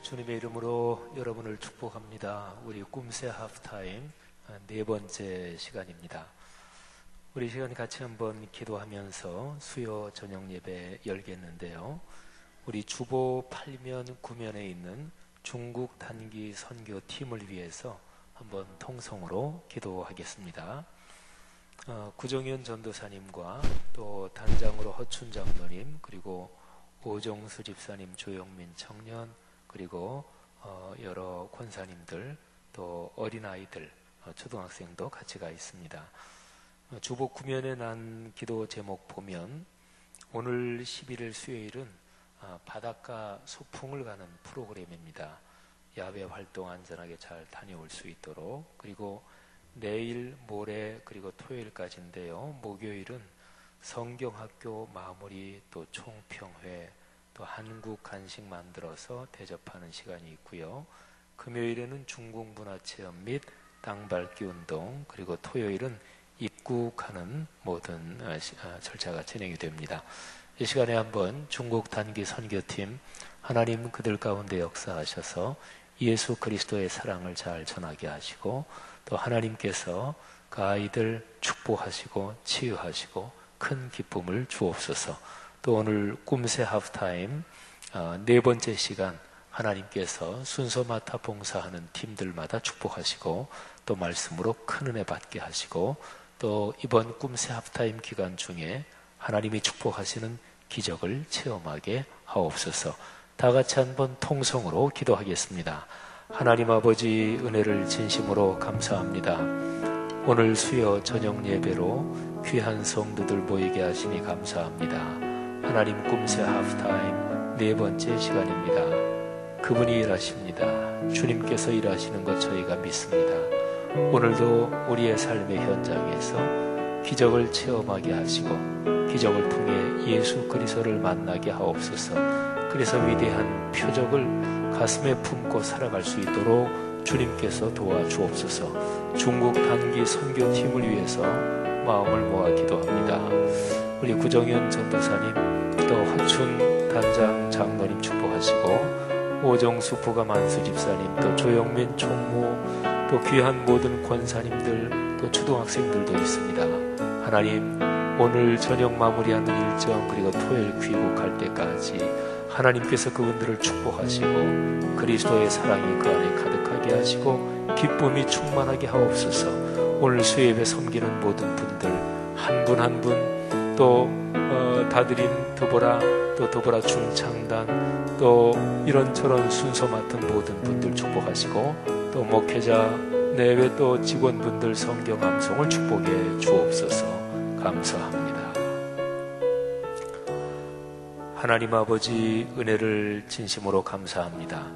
주님의 이름으로 여러분을 축복합니다. 우리 꿈새 하프타임 네 번째 시간입니다. 우리 시간 같이 한번 기도하면서 수요 저녁 예배 열겠는데요. 우리 주보 8면 9면에 있는 중국 단기 선교팀을 위해서 한번 통성으로 기도하겠습니다. 구정현 전도사님과 또 단장으로 허춘 장로님, 그리고 오정수 집사님, 조영민 청년, 그리고 여러 권사님들, 또 어린아이들, 초등학생도 같이 가 있습니다. 주보 9면에 난 기도 제목 보면 오늘 11일 수요일은 바닷가 소풍을 가는 프로그램입니다. 야외 활동 안전하게 잘 다녀올 수 있도록, 그리고 내일, 모레, 그리고 토요일까지인데요. 목요일은 성경학교 마무리, 또 총평회, 또 한국 간식 만들어서 대접하는 시간이 있고요. 금요일에는 중국 문화체험 및 땅밟기 운동, 그리고 토요일은 입국하는 모든 절차가 진행이 됩니다. 이 시간에 한번 중국 단기 선교팀, 하나님 그들 가운데 역사하셔서 예수 그리스도의 사랑을 잘 전하게 하시고, 또 하나님께서 그 아이들 축복하시고 치유하시고 큰 기쁨을 주옵소서. 또 오늘 꿈새 하프타임 네 번째 시간, 하나님께서 순서 맡아 봉사하는 팀들마다 축복하시고 또 말씀으로 큰 은혜 받게 하시고, 또 이번 꿈새 하프타임 기간 중에 하나님이 축복하시는 기적을 체험하게 하옵소서. 다 같이 한번 통성으로 기도하겠습니다. 하나님 아버지, 은혜를 진심으로 감사합니다. 오늘 수요 저녁 예배로 귀한 성도들 모이게 하시니 감사합니다. 하나님, 꿈새 하프타임 네 번째 시간입니다. 그분이 일하십니다. 주님께서 일하시는 것 저희가 믿습니다. 오늘도 우리의 삶의 현장에서 기적을 체험하게 하시고 기적을 통해 예수 그리스도를 만나게 하옵소서. 그래서 위대한 표적을 가슴에 품고 살아갈 수 있도록 주님께서 도와주옵소서. 중국 단기 선교팀을 위해서 마음을 모아 기도합니다. 우리 구정현 전도사님, 또 허춘 단장 장로님 축복하시고, 오정수 부가만수 집사님, 또 조영민 총무, 또 귀한 모든 권사님들, 또 초등학생들도 있습니다. 하나님, 오늘 저녁 마무리하는 일정, 그리고 토요일 귀국할 때까지 하나님께서 그분들을 축복하시고 그리스도의 사랑이 그 안에 가득하게 하시고 기쁨이 충만하게 하옵소서. 오늘 수요예배 섬기는 모든 분들 한 분 한 분, 또 다드림 드보라, 또 드보라 중창단, 또 이런저런 순서 맡은 모든 분들 축복하시고, 또 목회자 내외 또 직원분들 성경 암송을 축복해 주옵소서. 감사합니다. 하나님 아버지, 은혜를 진심으로 감사합니다.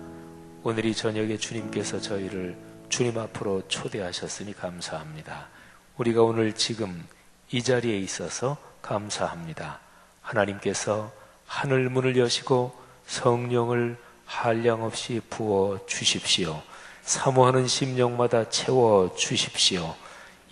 오늘 이 저녁에 주님께서 저희를 주님 앞으로 초대하셨으니 감사합니다. 우리가 오늘 지금 이 자리에 있어서 감사합니다. 하나님께서 하늘 문을 여시고 성령을 한량없이 부어 주십시오. 사모하는 심령마다 채워 주십시오.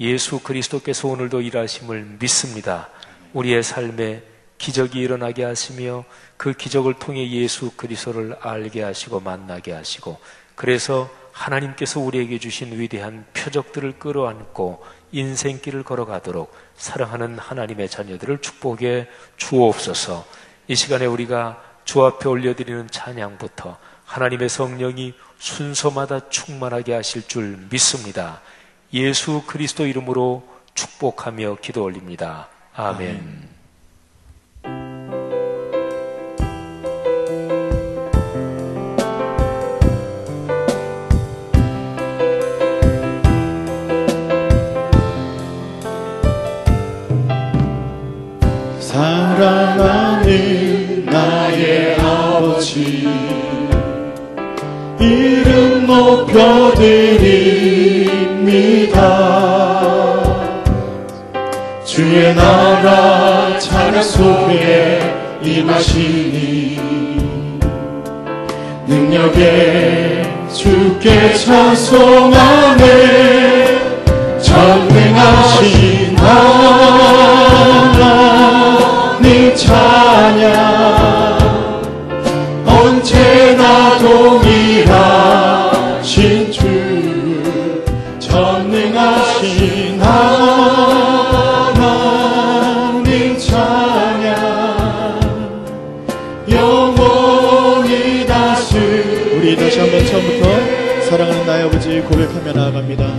예수 그리스도께서 오늘도 일하심을 믿습니다. 우리의 삶에 기적이 일어나게 하시며 그 기적을 통해 예수 그리스도를 알게 하시고 만나게 하시고, 그래서 하나님께서 우리에게 주신 위대한 표적들을 끌어안고 인생길을 걸어가도록 사랑하는 하나님의 자녀들을 축복해 주옵소서. 이 시간에 우리가 주 앞에 올려드리는 찬양부터 하나님의 성령이 순서마다 충만하게 하실 줄 믿습니다. 예수 그리스도 이름으로 축복하며 기도 올립니다. 아멘. 사랑하는 나의 아버지, 이름 높여드립니다. 주의 나라 찬양 속에 임하시니 능력에 주께 찬송하네. 전능하신 하나님 찬양 언제나 동일 다시 한번 처음부터 사랑하는 나의 아버지 고백하며 나아갑니다.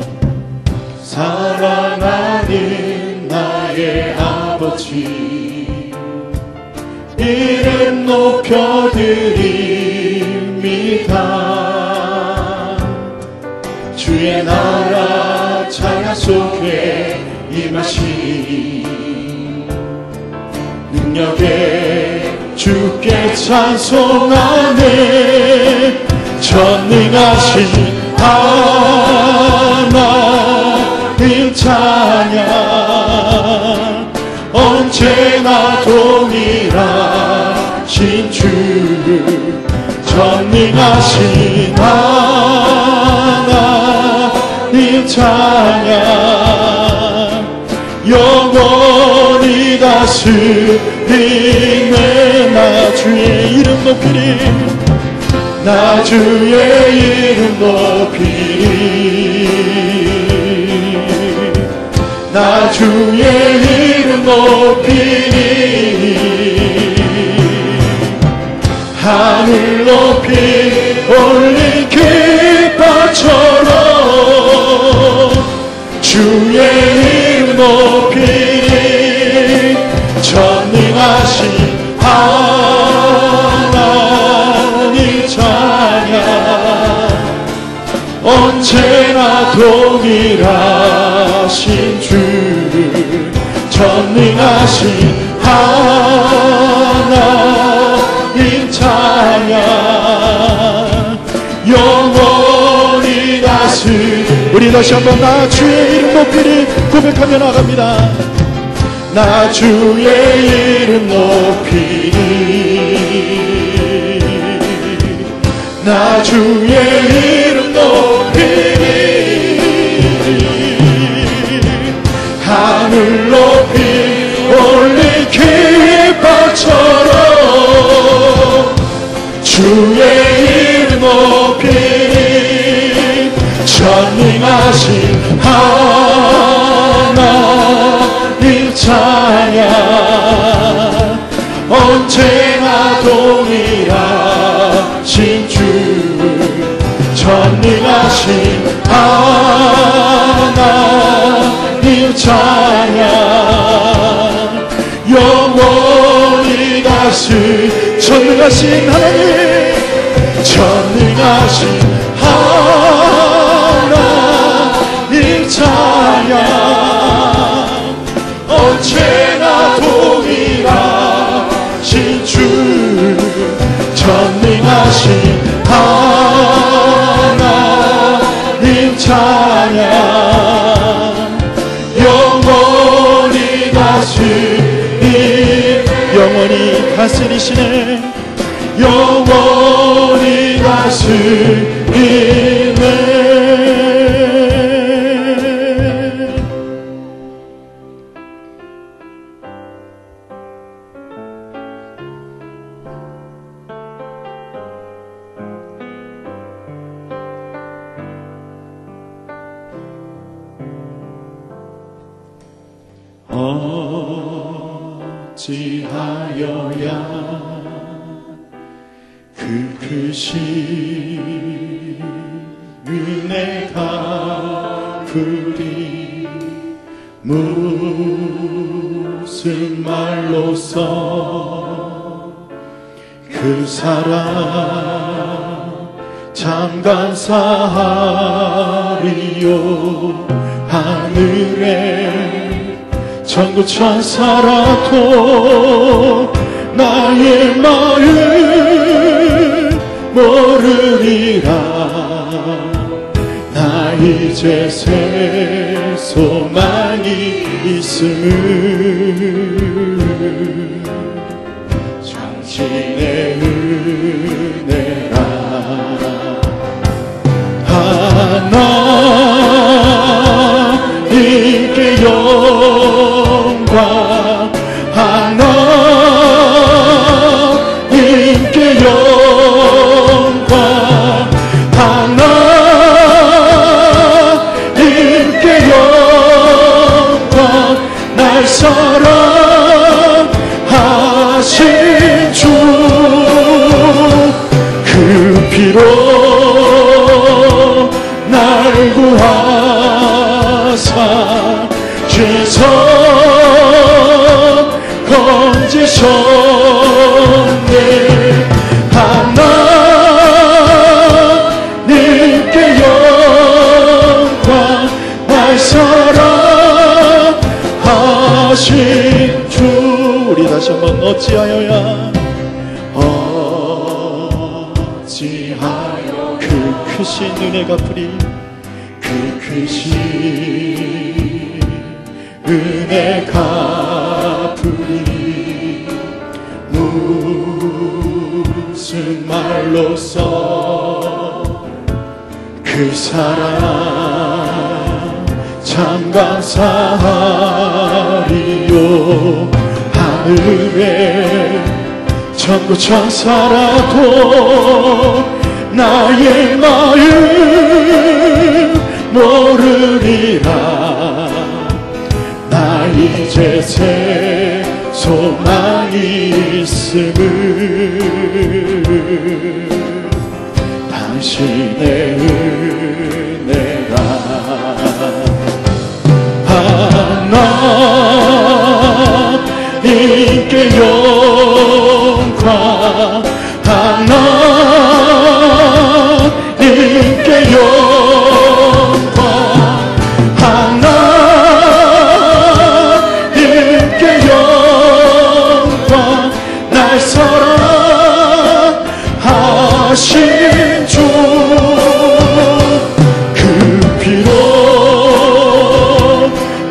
사랑하는 나의 아버지 이름 높여드립니다. 주의 나라 찬양 속에 임하시니 능력에 주께 찬송하네. 전능하신 하나님 찬양 언제나 동일하신 주. 전능하신 하나님 찬양 영원히 다스리네. 나 주의 이름 높이리. 나 주의 이름 높이리. 나 주의 이름 높이리. 하늘 높이 올린 깃발처럼 주의 이름 높이리. 전능하신 하나님 찬양 언제나 동일하신 주. 전능하신 하나님 찬양 영원히 우리 다시 한번 나 주의 이름 높이리 고백하며 나갑니다. 나 주의 이름 높이리. 나 주의 이름 높이리. 하늘 높이 올린 깃발처럼 주의 이름 높이리. 전능하신 하나님 찬양 언제나 동일하신 주. 전능하신 하나님 찬양 영원히 전능하신 하나님. 전능하신 하나님 찬양 언제나 동일하신 주. 전능하신 하나님 찬양 영원히 다스리시네. 영원히 다스리네. 어찌하여야 그 크신 은혜 갚으리. 무슨 말로써 그 사랑 참 감사하리요. 하늘에 천국 천사라도 나의 마음 모르리라. 나 이제 새 소망이 있음을 당신의 은혜라. 하나님께 영광. 하나님께 영광. 하나님께 영광. 날 사랑하신 주 그 피로 날 구하사 죄서 건지셨네. 하나님께 영광 날 사랑하신 주. 우리 다시 한번 어찌하여야 그 크신 은혜 갚으리. 그 크신 은혜 갚으리. 무슨 말로써 그 사랑 참 감사하리요. 하늘에 천구 천사라도 나의 마음 모르리라. 나 이제 새 소망이 있음을 당신의 은혜라. 하나님께 영광 하나님께 영광 하나님께 영광 날 사랑하신 주. 그 피로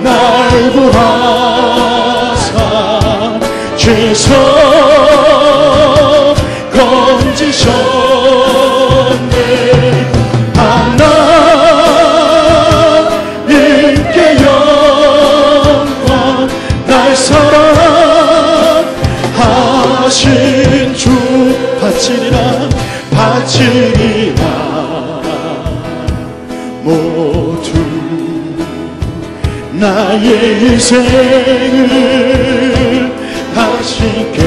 날 구하사 죄서 건지셨네. 하나님께 영광 날 사랑하신 주. 바치리라 모두 나의 인생을 당신께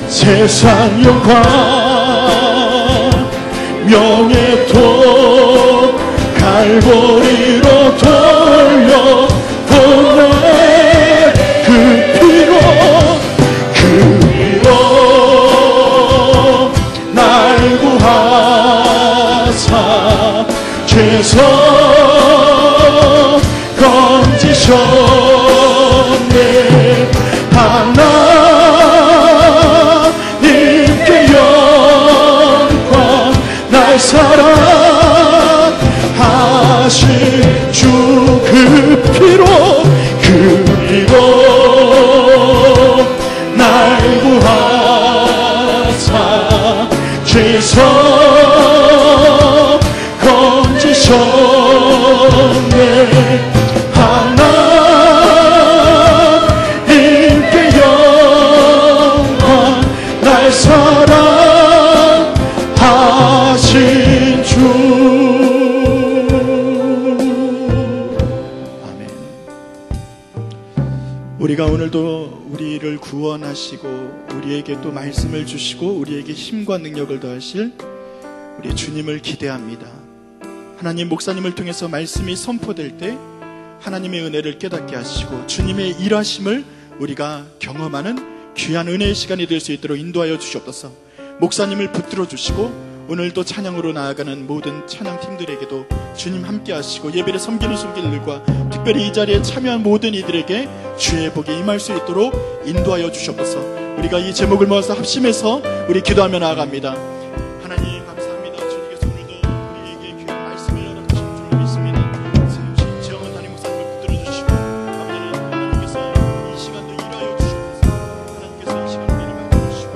세상 영광 명예도 갈보리로 돌려보내. 그 피로 날 구하사 죄서 건지셨네. 하나님께 영광 날 사랑하신 주. 그 피로 날 구하사 죄서 건지셨네. 하나님께 영광 날 사랑하신 주. 아멘. 우리가 오늘도 우리를 구원하시고 우리에게 또 말씀을 주시고 우리에게 힘과 능력을 더하실 우리 주님을 기대합니다. 하나님, 목사님을 통해서 말씀이 선포될 때 하나님의 은혜를 깨닫게 하시고 주님의 일하심을 우리가 경험하는 귀한 은혜의 시간이 될 수 있도록 인도하여 주시옵소서. 목사님을 붙들어 주시고 오늘도 찬양으로 나아가는 모든 찬양팀들에게도 주님 함께 하시고 예배를 섬기는 손길들과 특별히 이 자리에 참여한 모든 이들에게 주의 복이 임할 수 있도록 인도하여 주시옵소서. 우리가 이 제목을 모아서 합심해서 우리 기도하며 나아갑니다. 하나님 감사합니다. 주님께서 오늘도 우리에게 귀한 말씀을 허락하신 줄 믿습니다. 세우신 지영은 담임 목사님을 붙들어 주시고 아버지는 하나님께서 이 시간도 일하여 주시옵소서. 하나님께서 이 시간을 우리를 만들어 주시고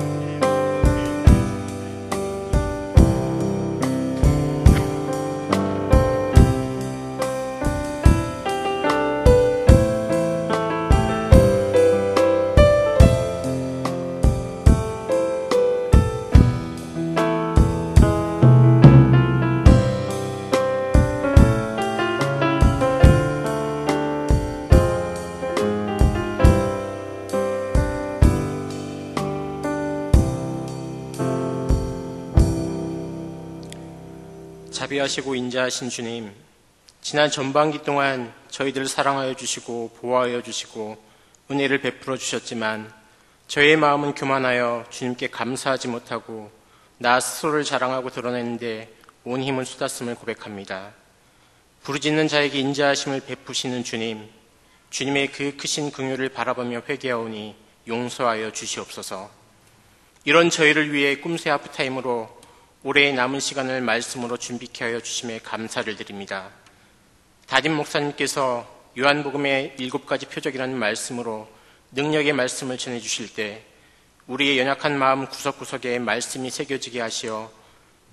자비하시고 인자하신 주님, 지난 전반기 동안 저희들을 사랑하여 주시고 보호하여 주시고 은혜를 베풀어 주셨지만 저희의 마음은 교만하여 주님께 감사하지 못하고 나 스스로를 자랑하고 드러내는데 온 힘을 쏟았음을 고백합니다. 부르짖는 자에게 인자하심을 베푸시는 주님, 주님의 그 크신 긍휼을 바라보며 회개하오니 용서하여 주시옵소서. 이런 저희를 위해 꿈새 하프타임으로 올해의 남은 시간을 말씀으로 준비케 하여 주심에 감사를 드립니다. 담임 목사님께서 요한복음의 7가지 표적이라는 말씀으로 능력의 말씀을 전해주실 때 우리의 연약한 마음 구석구석에 말씀이 새겨지게 하시어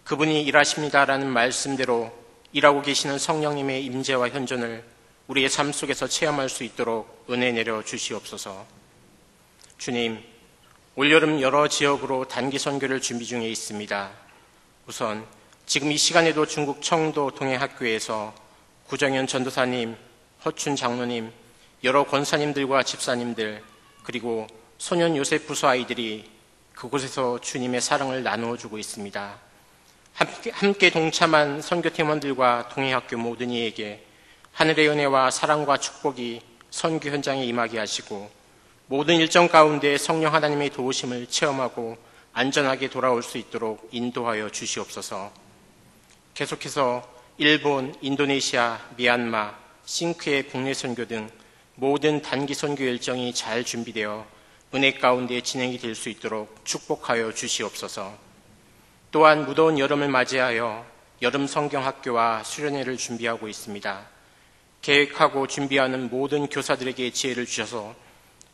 그분이 일하십니다라는 말씀대로 일하고 계시는 성령님의 임재와 현존을 우리의 삶 속에서 체험할 수 있도록 은혜 내려 주시옵소서. 주님, 올여름 여러 지역으로 단기 선교를 준비 중에 있습니다. 우선 지금 이 시간에도 중국 청도 동해학교에서 구정현 전도사님, 허춘 장로님, 여러 권사님들과 집사님들, 그리고 소년 요셉 부서 아이들이 그곳에서 주님의 사랑을 나누어 주고 있습니다. 함께 동참한 선교팀원들과 동해학교 모든 이에게 하늘의 은혜와 사랑과 축복이 선교 현장에 임하게 하시고 모든 일정 가운데 성령 하나님의 도우심을 체험하고 안전하게 돌아올 수 있도록 인도하여 주시옵소서. 계속해서 일본, 인도네시아, 미얀마, 싱크의 국내 선교 등 모든 단기 선교 일정이 잘 준비되어 은혜 가운데 진행이 될 수 있도록 축복하여 주시옵소서. 또한 무더운 여름을 맞이하여 여름 성경학교와 수련회를 준비하고 있습니다. 계획하고 준비하는 모든 교사들에게 지혜를 주셔서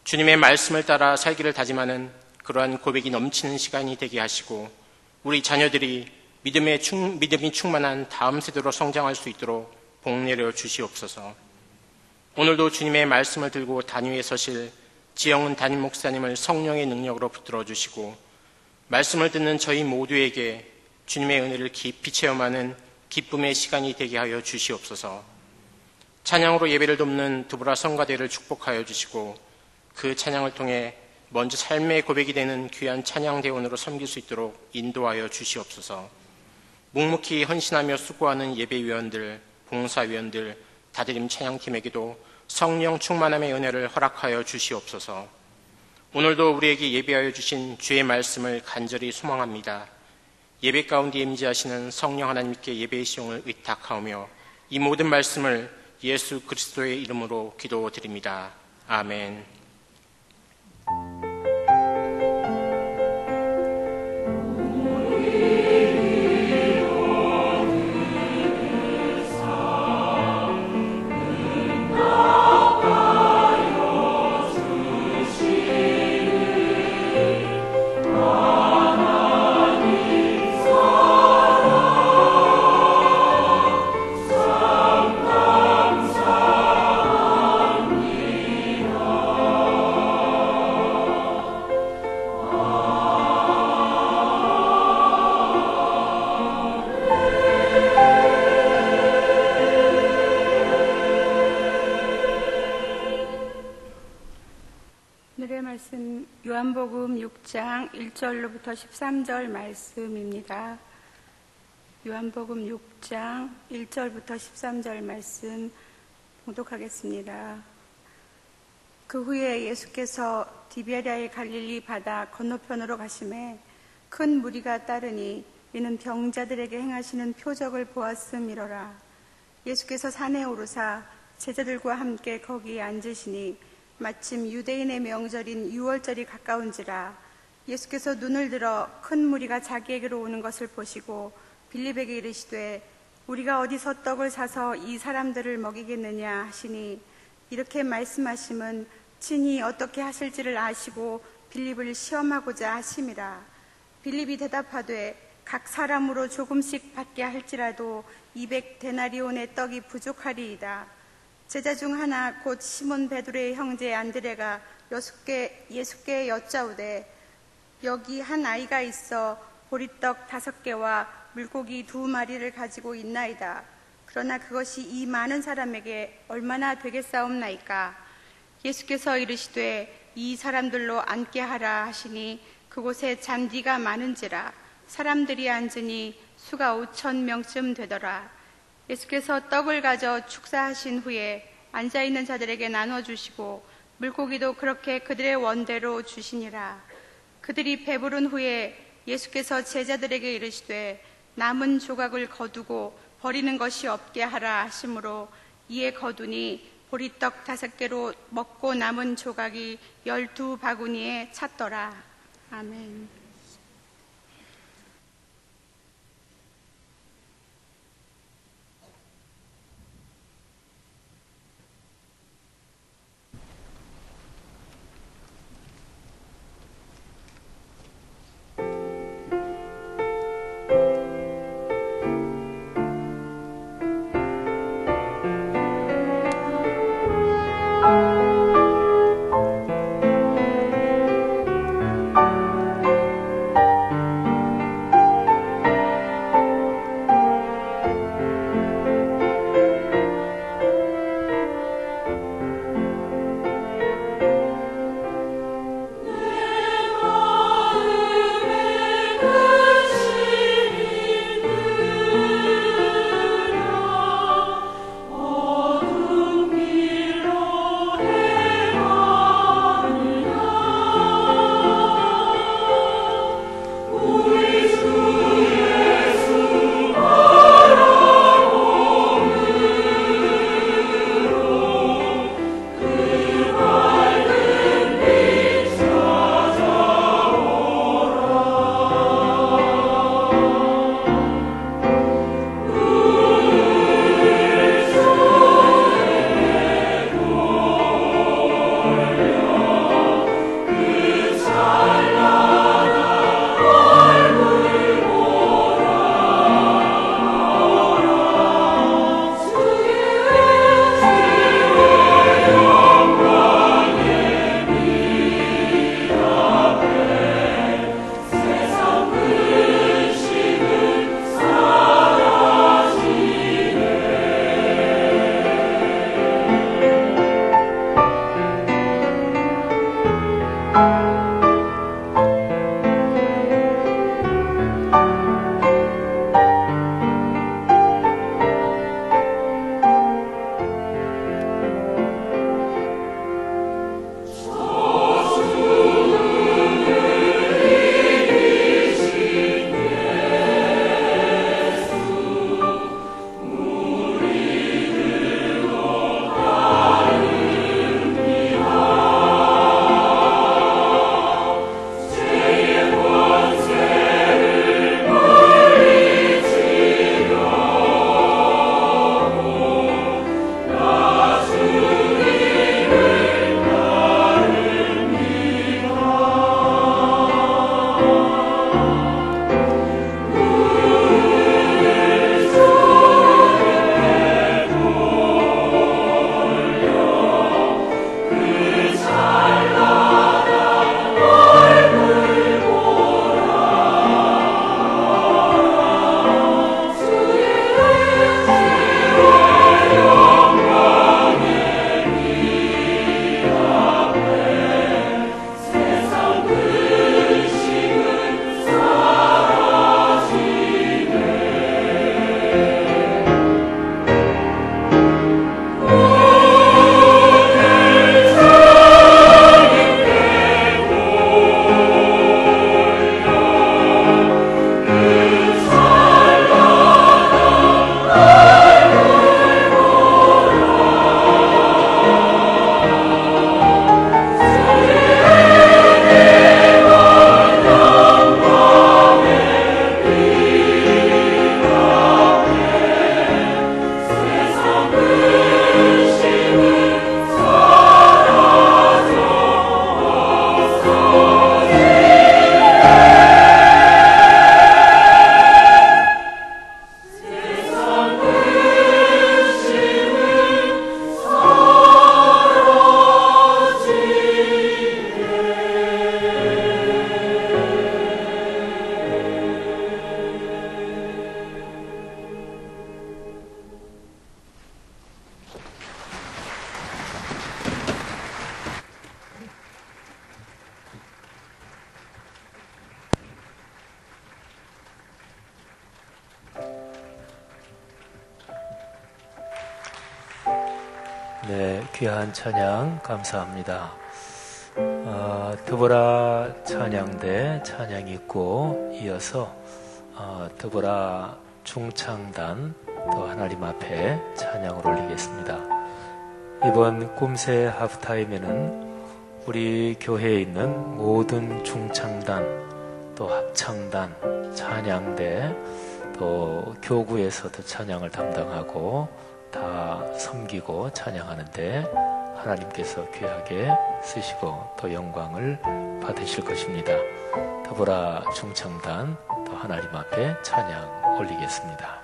주님의 말씀을 따라 살기를 다짐하는 그러한 고백이 넘치는 시간이 되게 하시고 우리 자녀들이 믿음이 충만한 다음 세대로 성장할 수 있도록 복 내려 주시옵소서. 오늘도 주님의 말씀을 들고 단위에 서실 지영은 담임 목사님을 성령의 능력으로 붙들어 주시고 말씀을 듣는 저희 모두에게 주님의 은혜를 깊이 체험하는 기쁨의 시간이 되게 하여 주시옵소서. 찬양으로 예배를 돕는 두브라 성가대를 축복하여 주시고 그 찬양을 통해 먼저 삶의 고백이 되는 귀한 찬양대원으로 섬길 수 있도록 인도하여 주시옵소서. 묵묵히 헌신하며 수고하는 예배위원들, 봉사위원들, 다드림 찬양팀에게도 성령 충만함의 은혜를 허락하여 주시옵소서. 오늘도 우리에게 예배하여 주신 주의 말씀을 간절히 소망합니다. 예배 가운데 임재하시는 성령 하나님께 예배의 시용을 의탁하오며 이 모든 말씀을 예수 그리스도의 이름으로 기도드립니다. 아멘. 요한복음 6장 1절로부터 13절 말씀입니다. 요한복음 6장 1절부터 13절 말씀 봉독하겠습니다. 그 후에 예수께서 디베랴의 갈릴리 바다 건너편으로 가시매 큰 무리가 따르니 이는 병자들에게 행하시는 표적을 보았음이로라. 예수께서 산에 오르사 제자들과 함께 거기에 앉으시니 마침 유대인의 명절인 유월절이 가까운지라. 예수께서 눈을 들어 큰 무리가 자기에게로 오는 것을 보시고 빌립에게 이르시되 우리가 어디서 떡을 사서 이 사람들을 먹이겠느냐 하시니 이렇게 말씀하심은 친히 어떻게 하실지를 아시고 빌립을 시험하고자 하심이라. 빌립이 대답하되 각 사람으로 조금씩 받게 할지라도 200데나리온의 떡이 부족하리이다. 제자 중 하나 곧 시몬 베드로의 형제 안드레가 예수께 여짜오되 여기 한 아이가 있어 보리떡 5개와 물고기 2마리를 가지고 있나이다. 그러나 그것이 이 많은 사람에게 얼마나 되겠사옵나이까. 예수께서 이르시되 이 사람들로 앉게 하라 하시니 그곳에 잔디가 많은지라. 사람들이 앉으니 수가 5,000명쯤 되더라. 예수께서 떡을 가져 축사하신 후에 앉아있는 자들에게 나눠주시고 물고기도 그렇게 그들의 원대로 주시니라. 그들이 배부른 후에 예수께서 제자들에게 이르시되 남은 조각을 거두고 버리는 것이 없게 하라 하심으로 이에 거두니 보리떡 5개로 먹고 남은 조각이 12바구니에 찼더라. 아멘. 네, 귀한 찬양 감사합니다. 드보라 찬양대 찬양이 있고 이어서 드보라 중창단 또 하나님 앞에 찬양을 올리겠습니다. 이번 꿈새 하프타임에는 우리 교회에 있는 모든 중창단 또 합창단 찬양대 또 교구에서도 찬양을 담당하고 다 섬기고 찬양하는데 하나님께서 귀하게 쓰시고 또 영광을 받으실 것입니다. 드보라 중창단 또 하나님 앞에 찬양 올리겠습니다.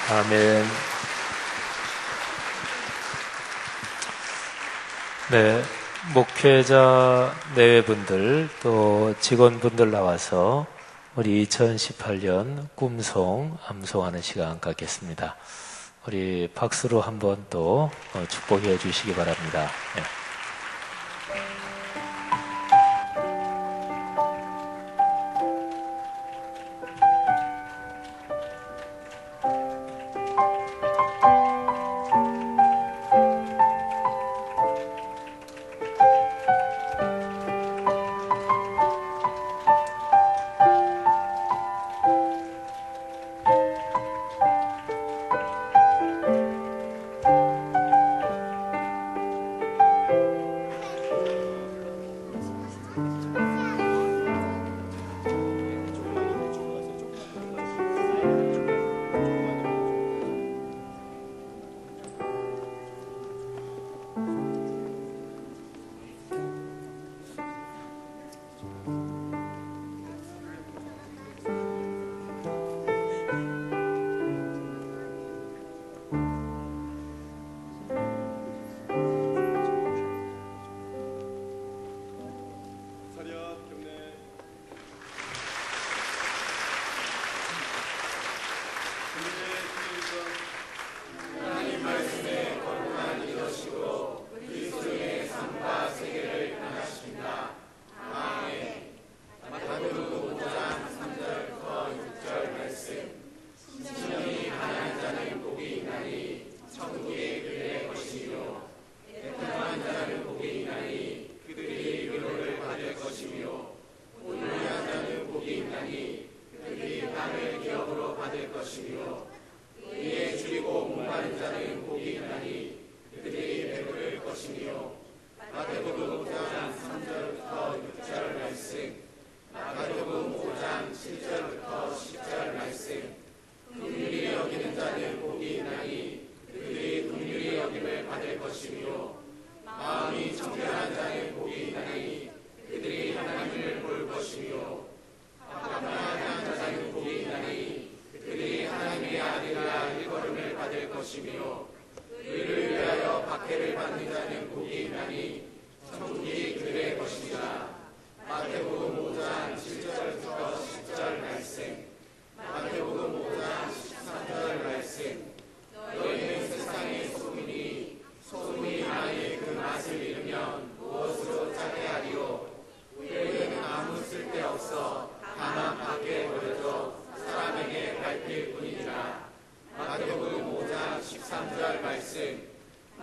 아멘. 네, 목회자 내외분들 또 직원분들 나와서 우리 2018년 꿈송 암송하는 시간 갖겠습니다. 우리 박수로 한번 또 축복해 주시기 바랍니다. 네.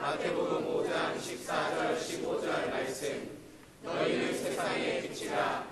마태복음 5장 14절 15절 말씀 너희는 세상의 빛이라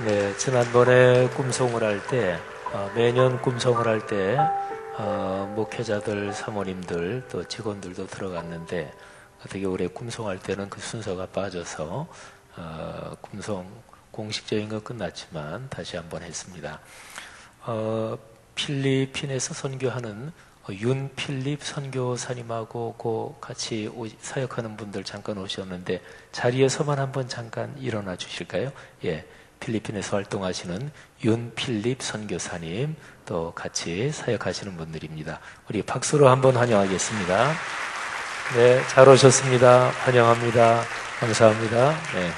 네, 지난번에 꿈송을 할 때, 매년 꿈송을 할 때, 목회자들, 사모님들, 또 직원들도 들어갔는데, 어떻게 올해 꿈송할 때는 그 순서가 빠져서, 꿈송 공식적인 건 끝났지만, 다시 한번 했습니다. 필리핀에서 선교하는 윤필립 선교사님하고 같이 사역하는 분들 잠깐 오셨는데, 자리에서만 한번 잠깐 일어나 주실까요? 예. 필리핀에서 활동하시는 윤필립 선교사님 또 같이 사역하시는 분들입니다. 우리 박수로 한번 환영하겠습니다. 네, 잘 오셨습니다. 환영합니다. 감사합니다. 네,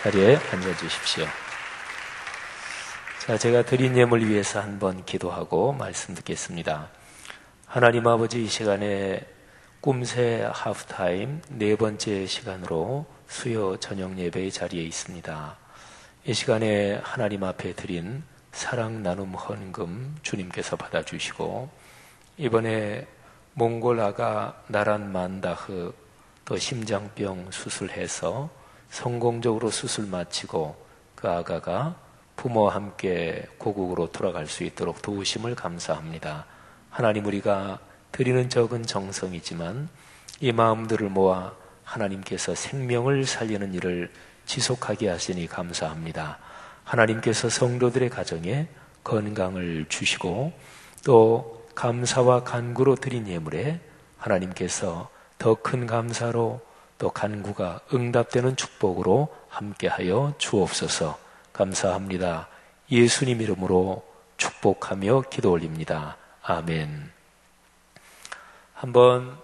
자리에 앉아주십시오. 자, 제가 드린 예물 위해서 한번 기도하고 말씀 듣겠습니다. 하나님 아버지, 이 시간에 꿈새 하프타임 4번째 시간으로 수요 저녁 예배의 자리에 있습니다. 이 시간에 하나님 앞에 드린 사랑 나눔 헌금 주님께서 받아주시고, 이번에 몽골 아가 나란 만다흐 또 심장병 수술해서 성공적으로 수술 마치고 그 아가가 부모와 함께 고국으로 돌아갈 수 있도록 도우심을 감사합니다. 하나님, 우리가 드리는 적은 정성이지만 이 마음들을 모아 하나님께서 생명을 살리는 일을 지속하게 하시니 감사합니다. 하나님께서 성도들의 가정에 건강을 주시고 또 감사와 간구로 드린 예물에 하나님께서 더 큰 감사로 또 간구가 응답되는 축복으로 함께하여 주옵소서. 감사합니다. 예수님 이름으로 축복하며 기도 올립니다. 아멘. 한번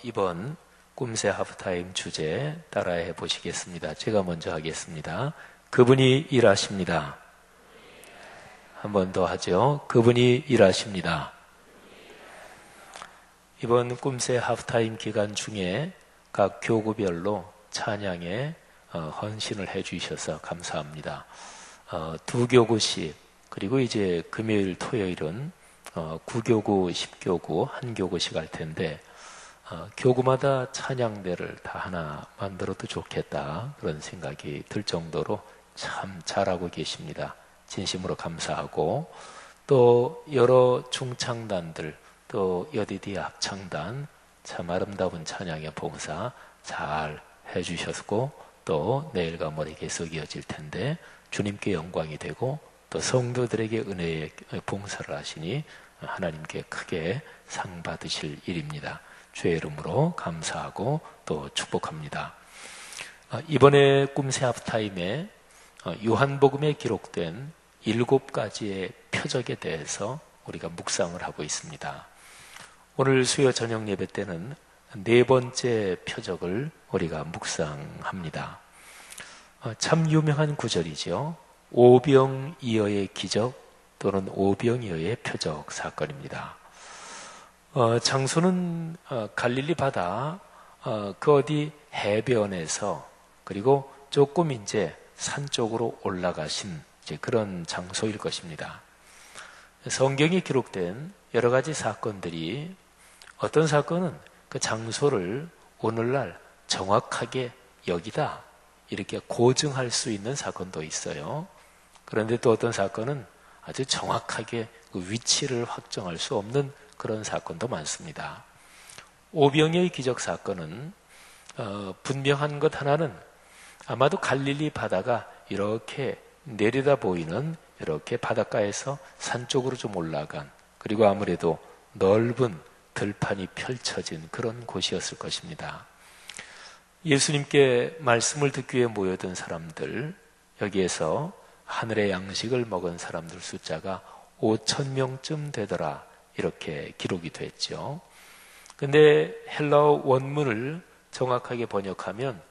이번 꿈새 하프타임 주제 따라해 보시겠습니다. 제가 먼저 하겠습니다. 그분이 일하십니다. 한 번 더 하죠. 그분이 일하십니다. 이번 꿈새 하프타임 기간 중에 각 교구별로 찬양에 헌신을 해 주셔서 감사합니다. 2교구씩, 그리고 이제 금요일 토요일은 9교구, 10교구, 1교구씩 할 텐데 교구마다 찬양대를 다 하나 만들어도 좋겠다, 그런 생각이 들 정도로 참 잘하고 계십니다. 진심으로 감사하고, 또 여러 중창단들, 또 여디디 합창단 참 아름다운 찬양의 봉사 잘 해주셨고, 또 내일과 모레 계속 이어질 텐데 주님께 영광이 되고 또 성도들에게 은혜의 봉사를 하시니 하나님께 크게 상 받으실 일입니다. 주의 이름으로 감사하고 또 축복합니다. 이번에 꿈새 하프타임에 요한복음에 기록된 7가지의 표적에 대해서 우리가 묵상을 하고 있습니다. 오늘 수요 저녁 예배 때는 4번째 표적을 우리가 묵상합니다. 참 유명한 구절이죠. 오병이어의 기적 또는 오병이어의 표적 사건입니다. 장소는 갈릴리 바다 그 어디 해변에서, 그리고 조금 이제 산 쪽으로 올라가신 이제 그런 장소일 것입니다. 성경에 기록된 여러 가지 사건들이, 어떤 사건은 그 장소를 오늘날 정확하게 여기다 이렇게 고증할 수 있는 사건도 있어요. 그런데 또 어떤 사건은 아주 정확하게 그 위치를 확정할 수 없는 그런 사건도 많습니다. 오병이의 기적 사건은 분명한 것 하나는 아마도 갈릴리 바다가 이렇게 내려다 보이는 이렇게 바닷가에서 산 쪽으로 좀 올라간, 그리고 아무래도 넓은 들판이 펼쳐진 그런 곳이었을 것입니다. 예수님께 말씀을 듣기 위해 모여든 사람들, 여기에서 하늘의 양식을 먹은 사람들 숫자가 5,000명쯤 되더라, 이렇게 기록이 됐죠. 근데 헬라어 원문을 정확하게 번역하면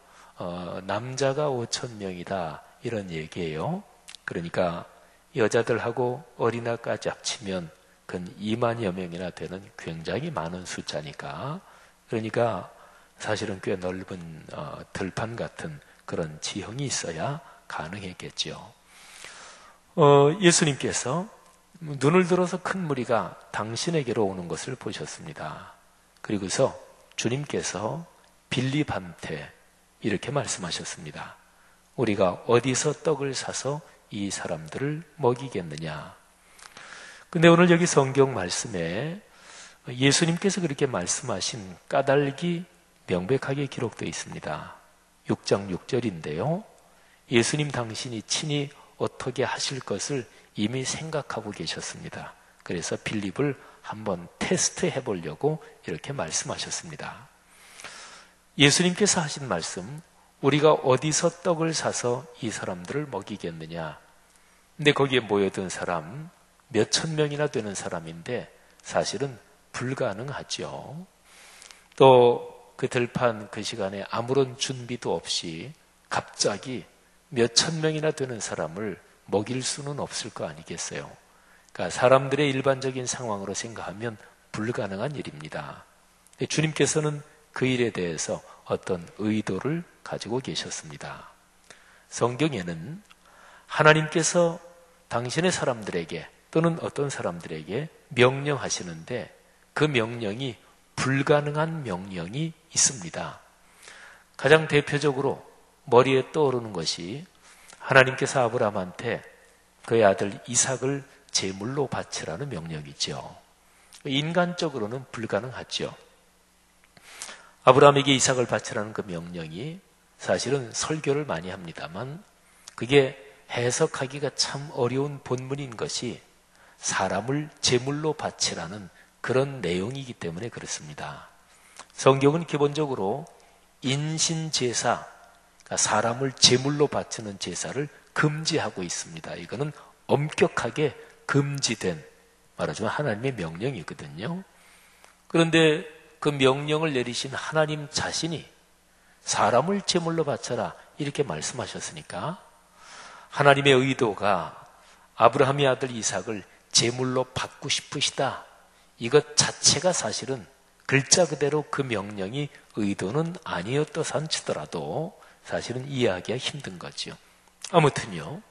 남자가 5,000명이다, 이런 얘기예요. 그러니까 여자들하고 어린아이까지 합치면 근 2만여 명이나 되는 굉장히 많은 숫자니까, 그러니까 사실은 꽤 넓은 들판 같은 그런 지형이 있어야 가능했겠죠. 예수님께서 눈을 들어서 큰 무리가 당신에게로 오는 것을 보셨습니다. 그리고서 주님께서 빌립한테 이렇게 말씀하셨습니다. 우리가 어디서 떡을 사서 이 사람들을 먹이겠느냐. 근데 오늘 여기 성경 말씀에 예수님께서 그렇게 말씀하신 까닭이 명백하게 기록되어 있습니다. 6장 6절인데요. 예수님 당신이 친히 어떻게 하실 것을 이미 생각하고 계셨습니다. 그래서 빌립을 한번 테스트해 보려고 이렇게 말씀하셨습니다. 예수님께서 하신 말씀, 우리가 어디서 떡을 사서 이 사람들을 먹이겠느냐. 근데 거기에 모여든 사람 몇천 명이나 되는 사람인데 사실은 불가능하죠. 또 그 들판 그 시간에 아무런 준비도 없이 갑자기 몇천 명이나 되는 사람을 먹일 수는 없을 거 아니겠어요. 그러니까 사람들의 일반적인 상황으로 생각하면 불가능한 일입니다. 주님께서는 그 일에 대해서 어떤 의도를 가지고 계셨습니다. 성경에는 하나님께서 당신의 사람들에게 또는 어떤 사람들에게 명령하시는데 그 명령이 불가능한 명령이 있습니다. 가장 대표적으로 머리에 떠오르는 것이 하나님께서 아브라함한테 그의 아들 이삭을 제물로 바치라는 명령이죠. 인간적으로는 불가능하죠. 아브라함에게 이삭을 바치라는 그 명령이 사실은 설교를 많이 합니다만 그게 해석하기가 참 어려운 본문인 것이 사람을 제물로 바치라는 그런 내용이기 때문에 그렇습니다. 성경은 기본적으로 인신제사, 그러니까 사람을 제물로 바치는 제사를 금지하고 있습니다. 이거는 엄격하게 금지된, 말하자면 하나님의 명령이거든요. 그런데 그 명령을 내리신 하나님 자신이 사람을 제물로 바쳐라 이렇게 말씀하셨으니까 하나님의 의도가 아브라함의 아들 이삭을 제물로 받고 싶으시다, 이것 자체가 사실은 글자 그대로 그 명령이 의도는 아니었다 치더라도 사실은 이해하기가 힘든 거죠. 아무튼요,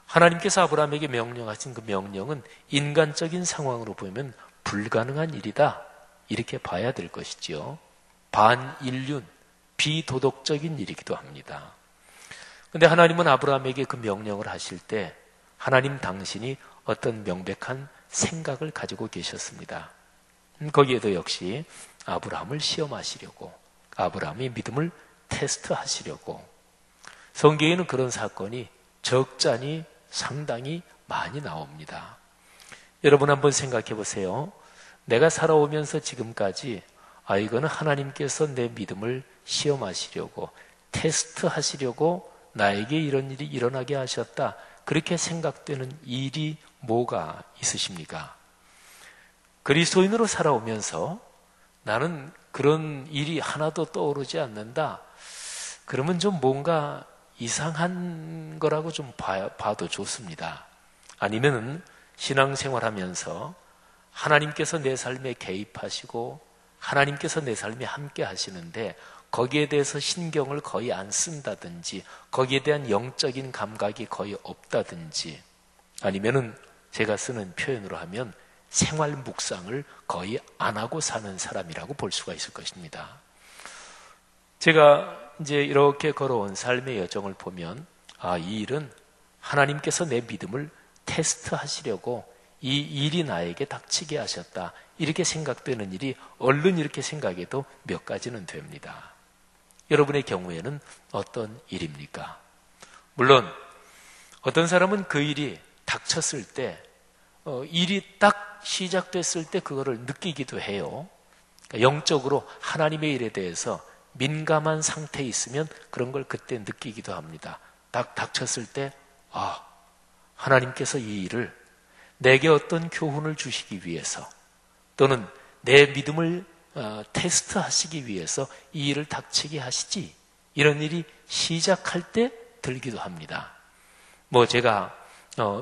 하나님께서 아브라함에게 명령하신 그 명령은 인간적인 상황으로 보면 불가능한 일이다, 이렇게 봐야 될 것이지요. 반인륜, 비도덕적인 일이기도 합니다. 그런데 하나님은 아브라함에게 그 명령을 하실 때 하나님 당신이 어떤 명백한 생각을 가지고 계셨습니다. 거기에도 역시 아브라함을 시험하시려고, 아브라함의 믿음을 테스트하시려고. 성경에는 그런 사건이 적잖이 상당히 많이 나옵니다. 여러분 한번 생각해 보세요. 내가 살아오면서 지금까지 이거는 하나님께서 내 믿음을 시험하시려고, 테스트하시려고 나에게 이런 일이 일어나게 하셨다, 그렇게 생각되는 일이 뭐가 있으십니까? 그리스도인으로 살아오면서 나는 그런 일이 하나도 떠오르지 않는다, 그러면 좀 뭔가 이상한 거라고 좀 봐도 좋습니다. 아니면은 신앙생활하면서 하나님께서 내 삶에 개입하시고 하나님께서 내 삶에 함께 하시는데 거기에 대해서 신경을 거의 안 쓴다든지 거기에 대한 영적인 감각이 거의 없다든지, 아니면은 제가 쓰는 표현으로 하면 생활 묵상을 거의 안 하고 사는 사람이라고 볼 수가 있을 것입니다. 제가 이제 이렇게 걸어온 삶의 여정을 보면 이 일은 하나님께서 내 믿음을 테스트하시려고 이 일이 나에게 닥치게 하셨다, 이렇게 생각되는 일이 얼른 이렇게 생각해도 몇 가지는 됩니다. 여러분의 경우에는 어떤 일입니까? 물론 어떤 사람은 그 일이 닥쳤을 때 일이 딱 시작됐을 때 그거를 느끼기도 해요. 그러니까 영적으로 하나님의 일에 대해서 민감한 상태에 있으면 그런 걸 그때 느끼기도 합니다. 딱 닥쳤을 때 하나님께서 이 일을 내게 어떤 교훈을 주시기 위해서 또는 내 믿음을 테스트하시기 위해서 이 일을 닥치게 하시지, 이런 일이 시작할 때 들기도 합니다. 제가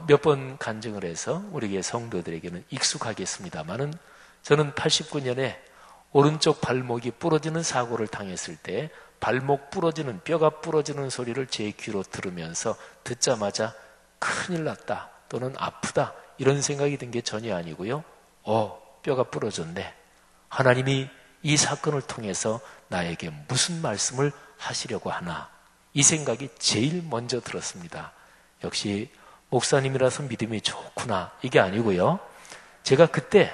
몇 번 간증을 해서 우리 교회 성도들에게는 익숙하겠습니다만은, 저는 89년에 오른쪽 발목이 부러지는 사고를 당했을 때 발목 부러지는, 뼈가 부러지는 소리를 제 귀로 들으면서 듣자마자 큰일 났다 또는 아프다 이런 생각이 든 게 전혀 아니고요. 뼈가 부러졌네. 하나님이 이 사건을 통해서 나에게 무슨 말씀을 하시려고 하나, 이 생각이 제일 먼저 들었습니다. 역시 목사님이라서 믿음이 좋구나, 이게 아니고요. 제가 그때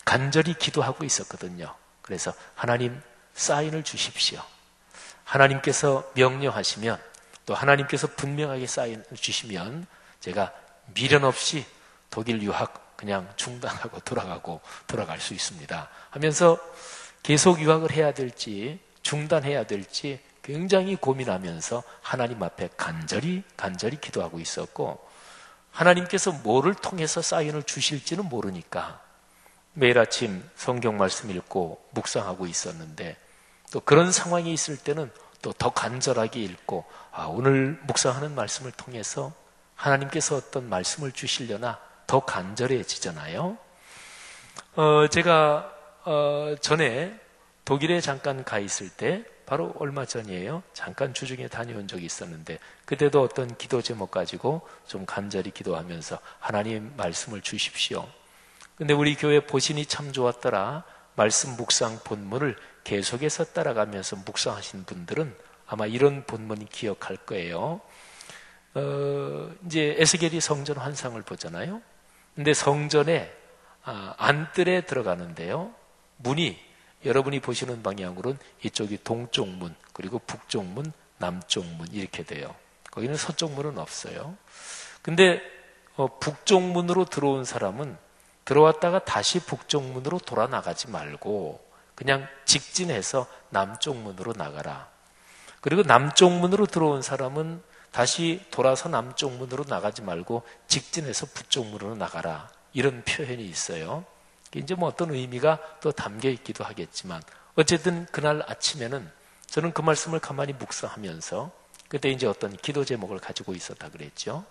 간절히 기도하고 있었거든요. 그래서 하나님, 사인을 주십시오. 하나님께서 명령하시면, 또 하나님께서 분명하게 사인을 주시면 제가 미련 없이 독일 유학 그냥 중단하고 돌아갈 수 있습니다 하면서 계속 유학을 해야 될지 중단해야 될지 굉장히 고민하면서 하나님 앞에 간절히 기도하고 있었고, 하나님께서 뭐를 통해서 사인을 주실지는 모르니까 매일 아침 성경 말씀 읽고 묵상하고 있었는데, 또 그런 상황이 있을 때는 또 더 간절하게 읽고, 오늘 묵상하는 말씀을 통해서 하나님께서 어떤 말씀을 주시려나 더 간절해지잖아요. 제가 전에 독일에 잠깐 가 있을 때, 바로 얼마 전이에요. 잠깐 주중에 다녀온 적이 있었는데, 그때도 어떤 기도 제목 가지고 좀 간절히 기도하면서 하나님 말씀을 주십시오. 근데 우리 교회 보신이 참 좋았더라. 말씀 묵상 본문을 계속해서 따라가면서 묵상하신 분들은 아마 이런 본문이 기억할 거예요. 이제 에스겔이 성전 환상을 보잖아요. 근데 성전에 안뜰에 들어가는데요, 문이 여러분이 보시는 방향으로는 이쪽이 동쪽 문, 그리고 북쪽 문, 남쪽 문 이렇게 돼요. 거기는 서쪽 문은 없어요. 근데 북쪽 문으로 들어온 사람은 들어왔다가 다시 북쪽 문으로 돌아 나가지 말고 그냥 직진해서 남쪽 문으로 나가라. 그리고 남쪽 문으로 들어온 사람은 다시 돌아서 남쪽 문으로 나가지 말고 직진해서 북쪽 문으로 나가라. 이런 표현이 있어요. 이제 어떤 의미가 또 담겨 있기도 하겠지만, 어쨌든 그날 아침에는 저는 그 말씀을 가만히 묵상하면서, 그때 이제 어떤 기도 제목을 가지고 있었다 그랬죠.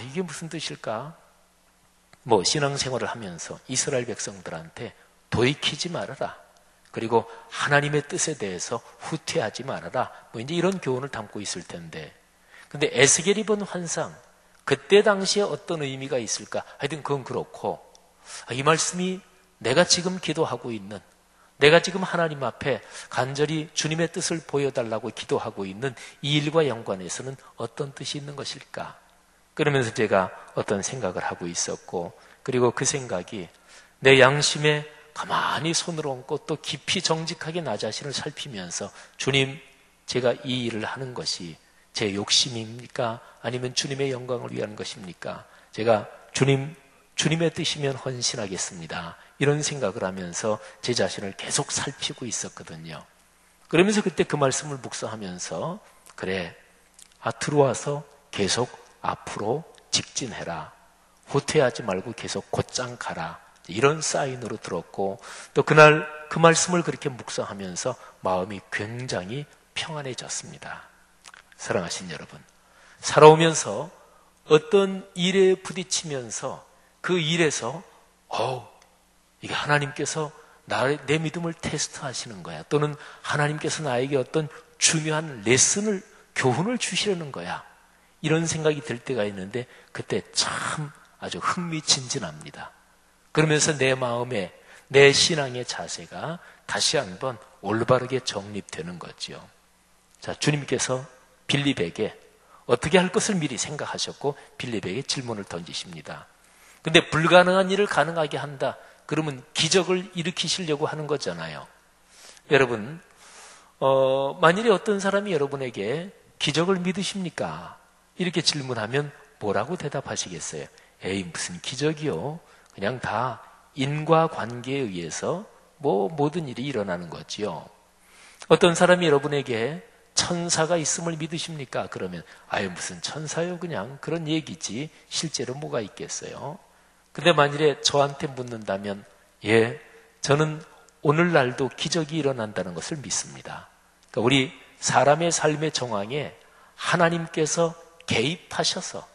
이게 무슨 뜻일까? 신앙생활을 하면서 이스라엘 백성들한테 돌이키지 말아라. 그리고 하나님의 뜻에 대해서 후퇴하지 말아라. 이제 이런 교훈을 담고 있을 텐데, 근데 에스겔이 본 환상, 그때 당시에 어떤 의미가 있을까? 하여튼 그건 그렇고, 이 말씀이 내가 지금 기도하고 있는, 내가 지금 하나님 앞에 간절히 주님의 뜻을 보여달라고 기도하고 있는 이 일과 연관해서는 어떤 뜻이 있는 것일까? 그러면서 제가 어떤 생각을 하고 있었고, 그리고 그 생각이 내 양심에 가만히 손을 얹고 또 깊이 정직하게 나 자신을 살피면서, 주님, 제가 이 일을 하는 것이 제 욕심입니까? 아니면 주님의 영광을 위한 것입니까? 제가 주님의 뜻이면 헌신하겠습니다. 이런 생각을 하면서 제 자신을 계속 살피고 있었거든요. 그러면서 그때 그 말씀을 묵상하면서, 그래, 들어와서 계속 앞으로 직진해라. 후퇴하지 말고 계속 곧장 가라. 이런 사인으로 들었고, 또 그날 그 말씀을 그렇게 묵상하면서 마음이 굉장히 평안해졌습니다. 사랑하신 여러분, 살아오면서 어떤 일에 부딪히면서 그 일에서 이게 하나님께서 내 믿음을 테스트하시는 거야, 또는 하나님께서 나에게 어떤 중요한 레슨을, 교훈을 주시려는 거야, 이런 생각이 들 때가 있는데, 그때 참 아주 흥미진진합니다. 그러면서 내 마음에, 내 신앙의 자세가 다시 한번 올바르게 정립되는 거지요. 자, 주님께서 빌립에게 어떻게 할 것을 미리 생각하셨고 빌립에게 질문을 던지십니다. 근데 불가능한 일을 가능하게 한다, 그러면 기적을 일으키시려고 하는 거잖아요. 여러분, 만일에 어떤 사람이 여러분에게 기적을 믿으십니까? 이렇게 질문하면 뭐라고 대답하시겠어요? 에이, 무슨 기적이요? 그냥 다 인과관계에 의해서 모든 일이 일어나는 거지요. 어떤 사람이 여러분에게 천사가 있음을 믿으십니까? 그러면 아유, 무슨 천사요? 그냥 그런 얘기지 실제로 뭐가 있겠어요? 근데 만일에 저한테 묻는다면 예, 저는 오늘날도 기적이 일어난다는 것을 믿습니다. 그러니까 우리 사람의 삶의 정황에 하나님께서 개입하셔서,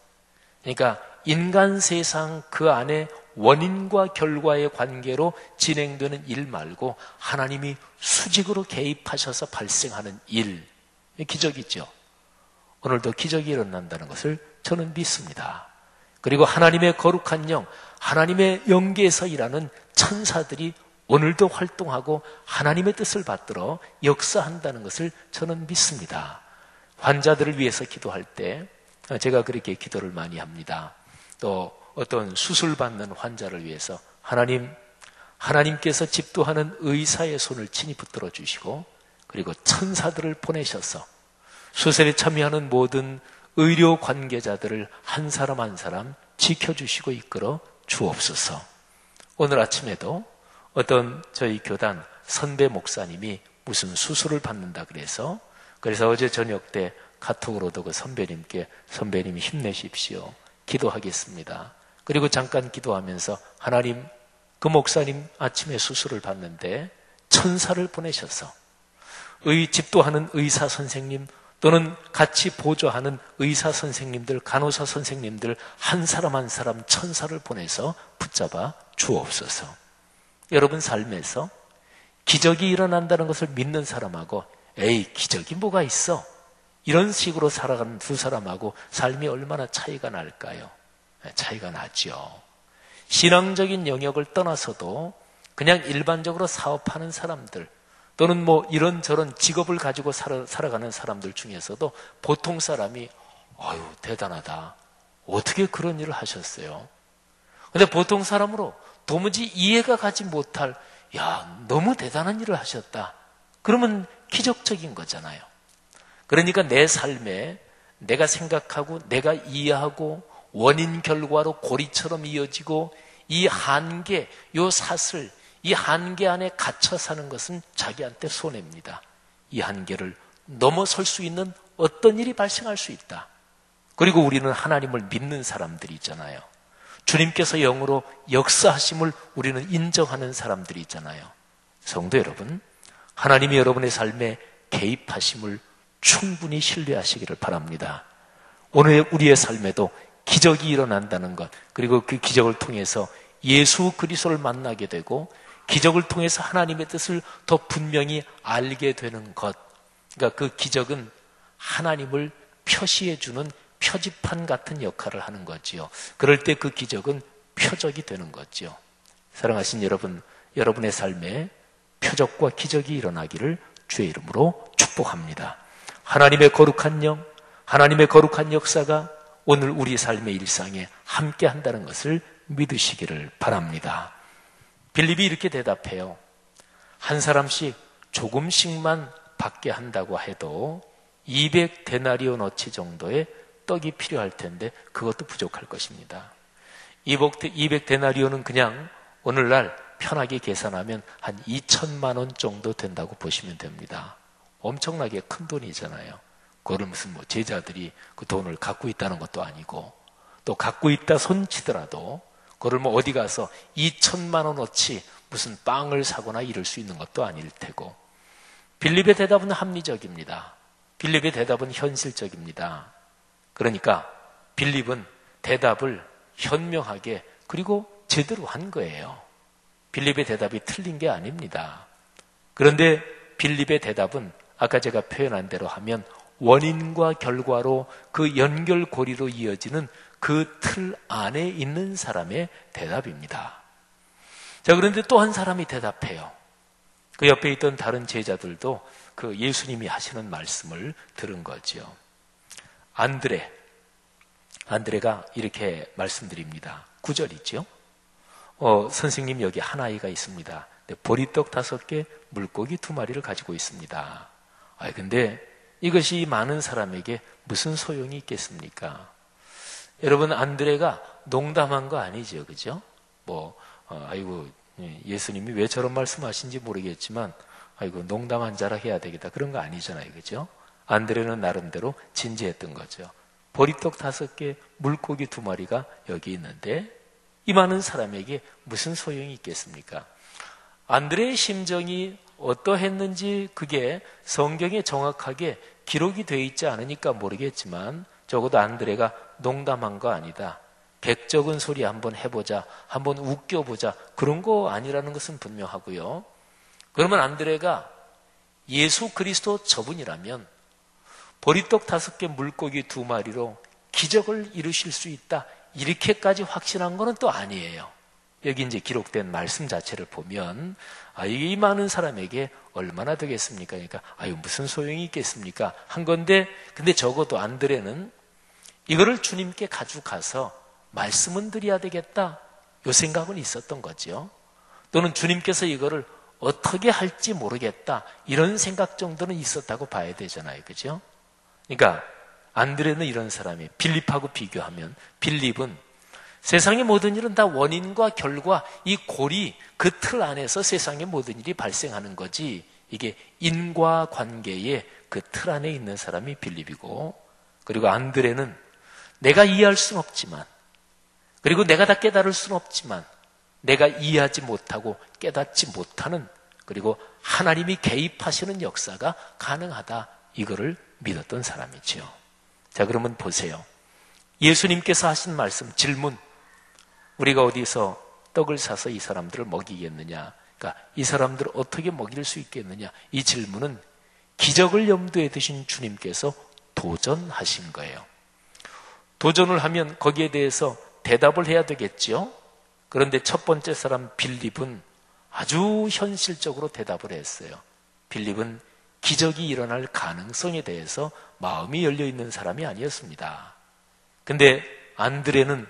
그러니까 인간 세상 그 안에 원인과 결과의 관계로 진행되는 일 말고 하나님이 수직으로 개입하셔서 발생하는 일, 기적이죠. 오늘도 기적이 일어난다는 것을 저는 믿습니다. 그리고 하나님의 거룩한 영, 하나님의 영계에서 일하는 천사들이 오늘도 활동하고 하나님의 뜻을 받들어 역사한다는 것을 저는 믿습니다. 환자들을 위해서 기도할 때 제가 그렇게 기도를 많이 합니다. 또 어떤 수술받는 환자를 위해서 하나님께서 집도하는 의사의 손을 친히 붙들어 주시고 그리고 천사들을 보내셔서 수술에 참여하는 모든 의료 관계자들을 한 사람 한 사람 지켜주시고 이끌어 주옵소서. 오늘 아침에도 어떤 저희 교단 선배 목사님이 무슨 수술을 받는다 그래서 어제 저녁 때 카톡으로도 그 선배님이 힘내십시오. 기도하겠습니다. 그리고 잠깐 기도하면서 하나님, 그 목사님 아침에 수술을 받는데 천사를 보내셔서 집도하는 의사 선생님 또는 같이 보조하는 의사 선생님들, 간호사 선생님들 한 사람 한 사람 천사를 보내서 붙잡아 주옵소서. 여러분 삶에서 기적이 일어난다는 것을 믿는 사람하고 에이, 기적이 뭐가 있어? 이런 식으로 살아가는 두 사람하고 삶이 얼마나 차이가 날까요? 차이가 나죠. 신앙적인 영역을 떠나서도 그냥 일반적으로 사업하는 사람들 또는 이런저런 직업을 가지고 살아가는 사람들 중에서도 보통 사람이 아유, 대단하다. 어떻게 그런 일을 하셨어요? 근데 보통 사람으로 도무지 이해가 가지 못할 야, 너무 대단한 일을 하셨다. 그러면 기적적인 거잖아요. 그러니까 내 삶에 내가 생각하고 내가 이해하고 원인 결과로 고리처럼 이어지고 이 한계, 요 사슬, 이 한계 안에 갇혀 사는 것은 자기한테 손해입니다. 이 한계를 넘어설 수 있는 어떤 일이 발생할 수 있다. 그리고 우리는 하나님을 믿는 사람들이 있잖아요. 주님께서 영으로 역사하심을 우리는 인정하는 사람들이 있잖아요. 성도 여러분, 하나님이 여러분의 삶에 개입하심을 충분히 신뢰하시기를 바랍니다. 오늘 우리의 삶에도 기적이 일어난다는 것, 그리고 그 기적을 통해서 예수 그리스도를 만나게 되고 기적을 통해서 하나님의 뜻을 더 분명히 알게 되는 것, 그러니까 그 기적은 하나님을 표시해 주는 표지판 같은 역할을 하는 거지요. 그럴 때 그 기적은 표적이 되는 거지요. 사랑하신 여러분, 여러분의 삶에 표적과 기적이 일어나기를 주의 이름으로 축복합니다. 하나님의 거룩한 영, 하나님의 거룩한 역사가 오늘 우리 삶의 일상에 함께 한다는 것을 믿으시기를 바랍니다. 빌립이 이렇게 대답해요. 한 사람씩 조금씩만 받게 한다고 해도 200데나리오너치 정도의 떡이 필요할 텐데 그것도 부족할 것입니다. 200데나리오는 그냥 오늘날 편하게 계산하면 한 2천만 원 정도 된다고 보시면 됩니다. 엄청나게 큰 돈이잖아요. 그거를 무슨 제자들이 그 돈을 갖고 있다는 것도 아니고 또 갖고 있다 손치더라도 그걸 어디 가서 2천만 원어치 무슨 빵을 사거나 이럴 수 있는 것도 아닐 테고. 빌립의 대답은 합리적입니다. 빌립의 대답은 현실적입니다. 그러니까 빌립은 대답을 현명하게 그리고 제대로 한 거예요. 빌립의 대답이 틀린 게 아닙니다. 그런데 빌립의 대답은 아까 제가 표현한 대로 하면 원인과 결과로 그 연결고리로 이어지는 그 틀 안에 있는 사람의 대답입니다. 자, 그런데 또 한 사람이 대답해요. 그 옆에 있던 다른 제자들도 그 예수님이 하시는 말씀을 들은 거죠. 안드레가 이렇게 말씀드립니다. 9절이죠. 선생님 여기 한 아이가 있습니다. 보리떡 5개, 물고기 2마리를 가지고 있습니다. 근데 이것이 많은 사람에게 무슨 소용이 있겠습니까? 여러분, 안드레가 농담한 거 아니죠, 그죠? 아이고, 예수님이 왜 저런 말씀하신지 모르겠지만, 아이고, 농담한 자라 해야 되겠다. 그런 거 아니잖아요, 그죠? 안드레는 나름대로 진지했던 거죠. 보리떡 5개, 물고기 2마리가 여기 있는데, 이 많은 사람에게 무슨 소용이 있겠습니까? 안드레의 심정이 어떠했는지 그게 성경에 정확하게 기록이 되어 있지 않으니까 모르겠지만 적어도 안드레가 농담한 거 아니다. 객적은 소리 한번 해보자. 한번 웃겨보자. 그런 거 아니라는 것은 분명하고요. 그러면 안드레가 예수 그리스도 저분이라면 보리떡 5개, 물고기 2마리로 기적을 이루실 수 있다. 이렇게까지 확신한 거는 또 아니에요. 여기 이제 기록된 말씀 자체를 보면 이 많은 사람에게 얼마나 되겠습니까? 그러니까 무슨 소용이 있겠습니까? 한 건데, 근데 적어도 안드레는 이거를 주님께 가져가서 말씀은 드려야 되겠다. 요 생각은 있었던 거죠. 또는 주님께서 이거를 어떻게 할지 모르겠다. 이런 생각 정도는 있었다고 봐야 되잖아요. 그죠? 그러니까 안드레는 이런 사람이에요. 빌립하고 비교하면 빌립은 세상의 모든 일은 다 원인과 결과, 이 고리, 그 틀 안에서 세상의 모든 일이 발생하는 거지, 이게 인과관계의 그 틀 안에 있는 사람이 빌립이고, 그리고 안드레는 내가 이해할 수는 없지만, 그리고 내가 다 깨달을 수는 없지만, 내가 이해하지 못하고 깨닫지 못하는, 그리고 하나님이 개입하시는 역사가 가능하다, 이거를 믿었던 사람이지요. 자, 그러면 보세요. 예수님께서 하신 말씀, 질문, 우리가 어디서 떡을 사서 이 사람들을 먹이겠느냐, 그러니까 이 사람들을 어떻게 먹일 수 있겠느냐, 이 질문은 기적을 염두에 두신 주님께서 도전하신 거예요. 도전을 하면 거기에 대해서 대답을 해야 되겠죠. 그런데 첫 번째 사람 빌립은 아주 현실적으로 대답을 했어요. 빌립은 기적이 일어날 가능성에 대해서 마음이 열려있는 사람이 아니었습니다. 근데 안드레는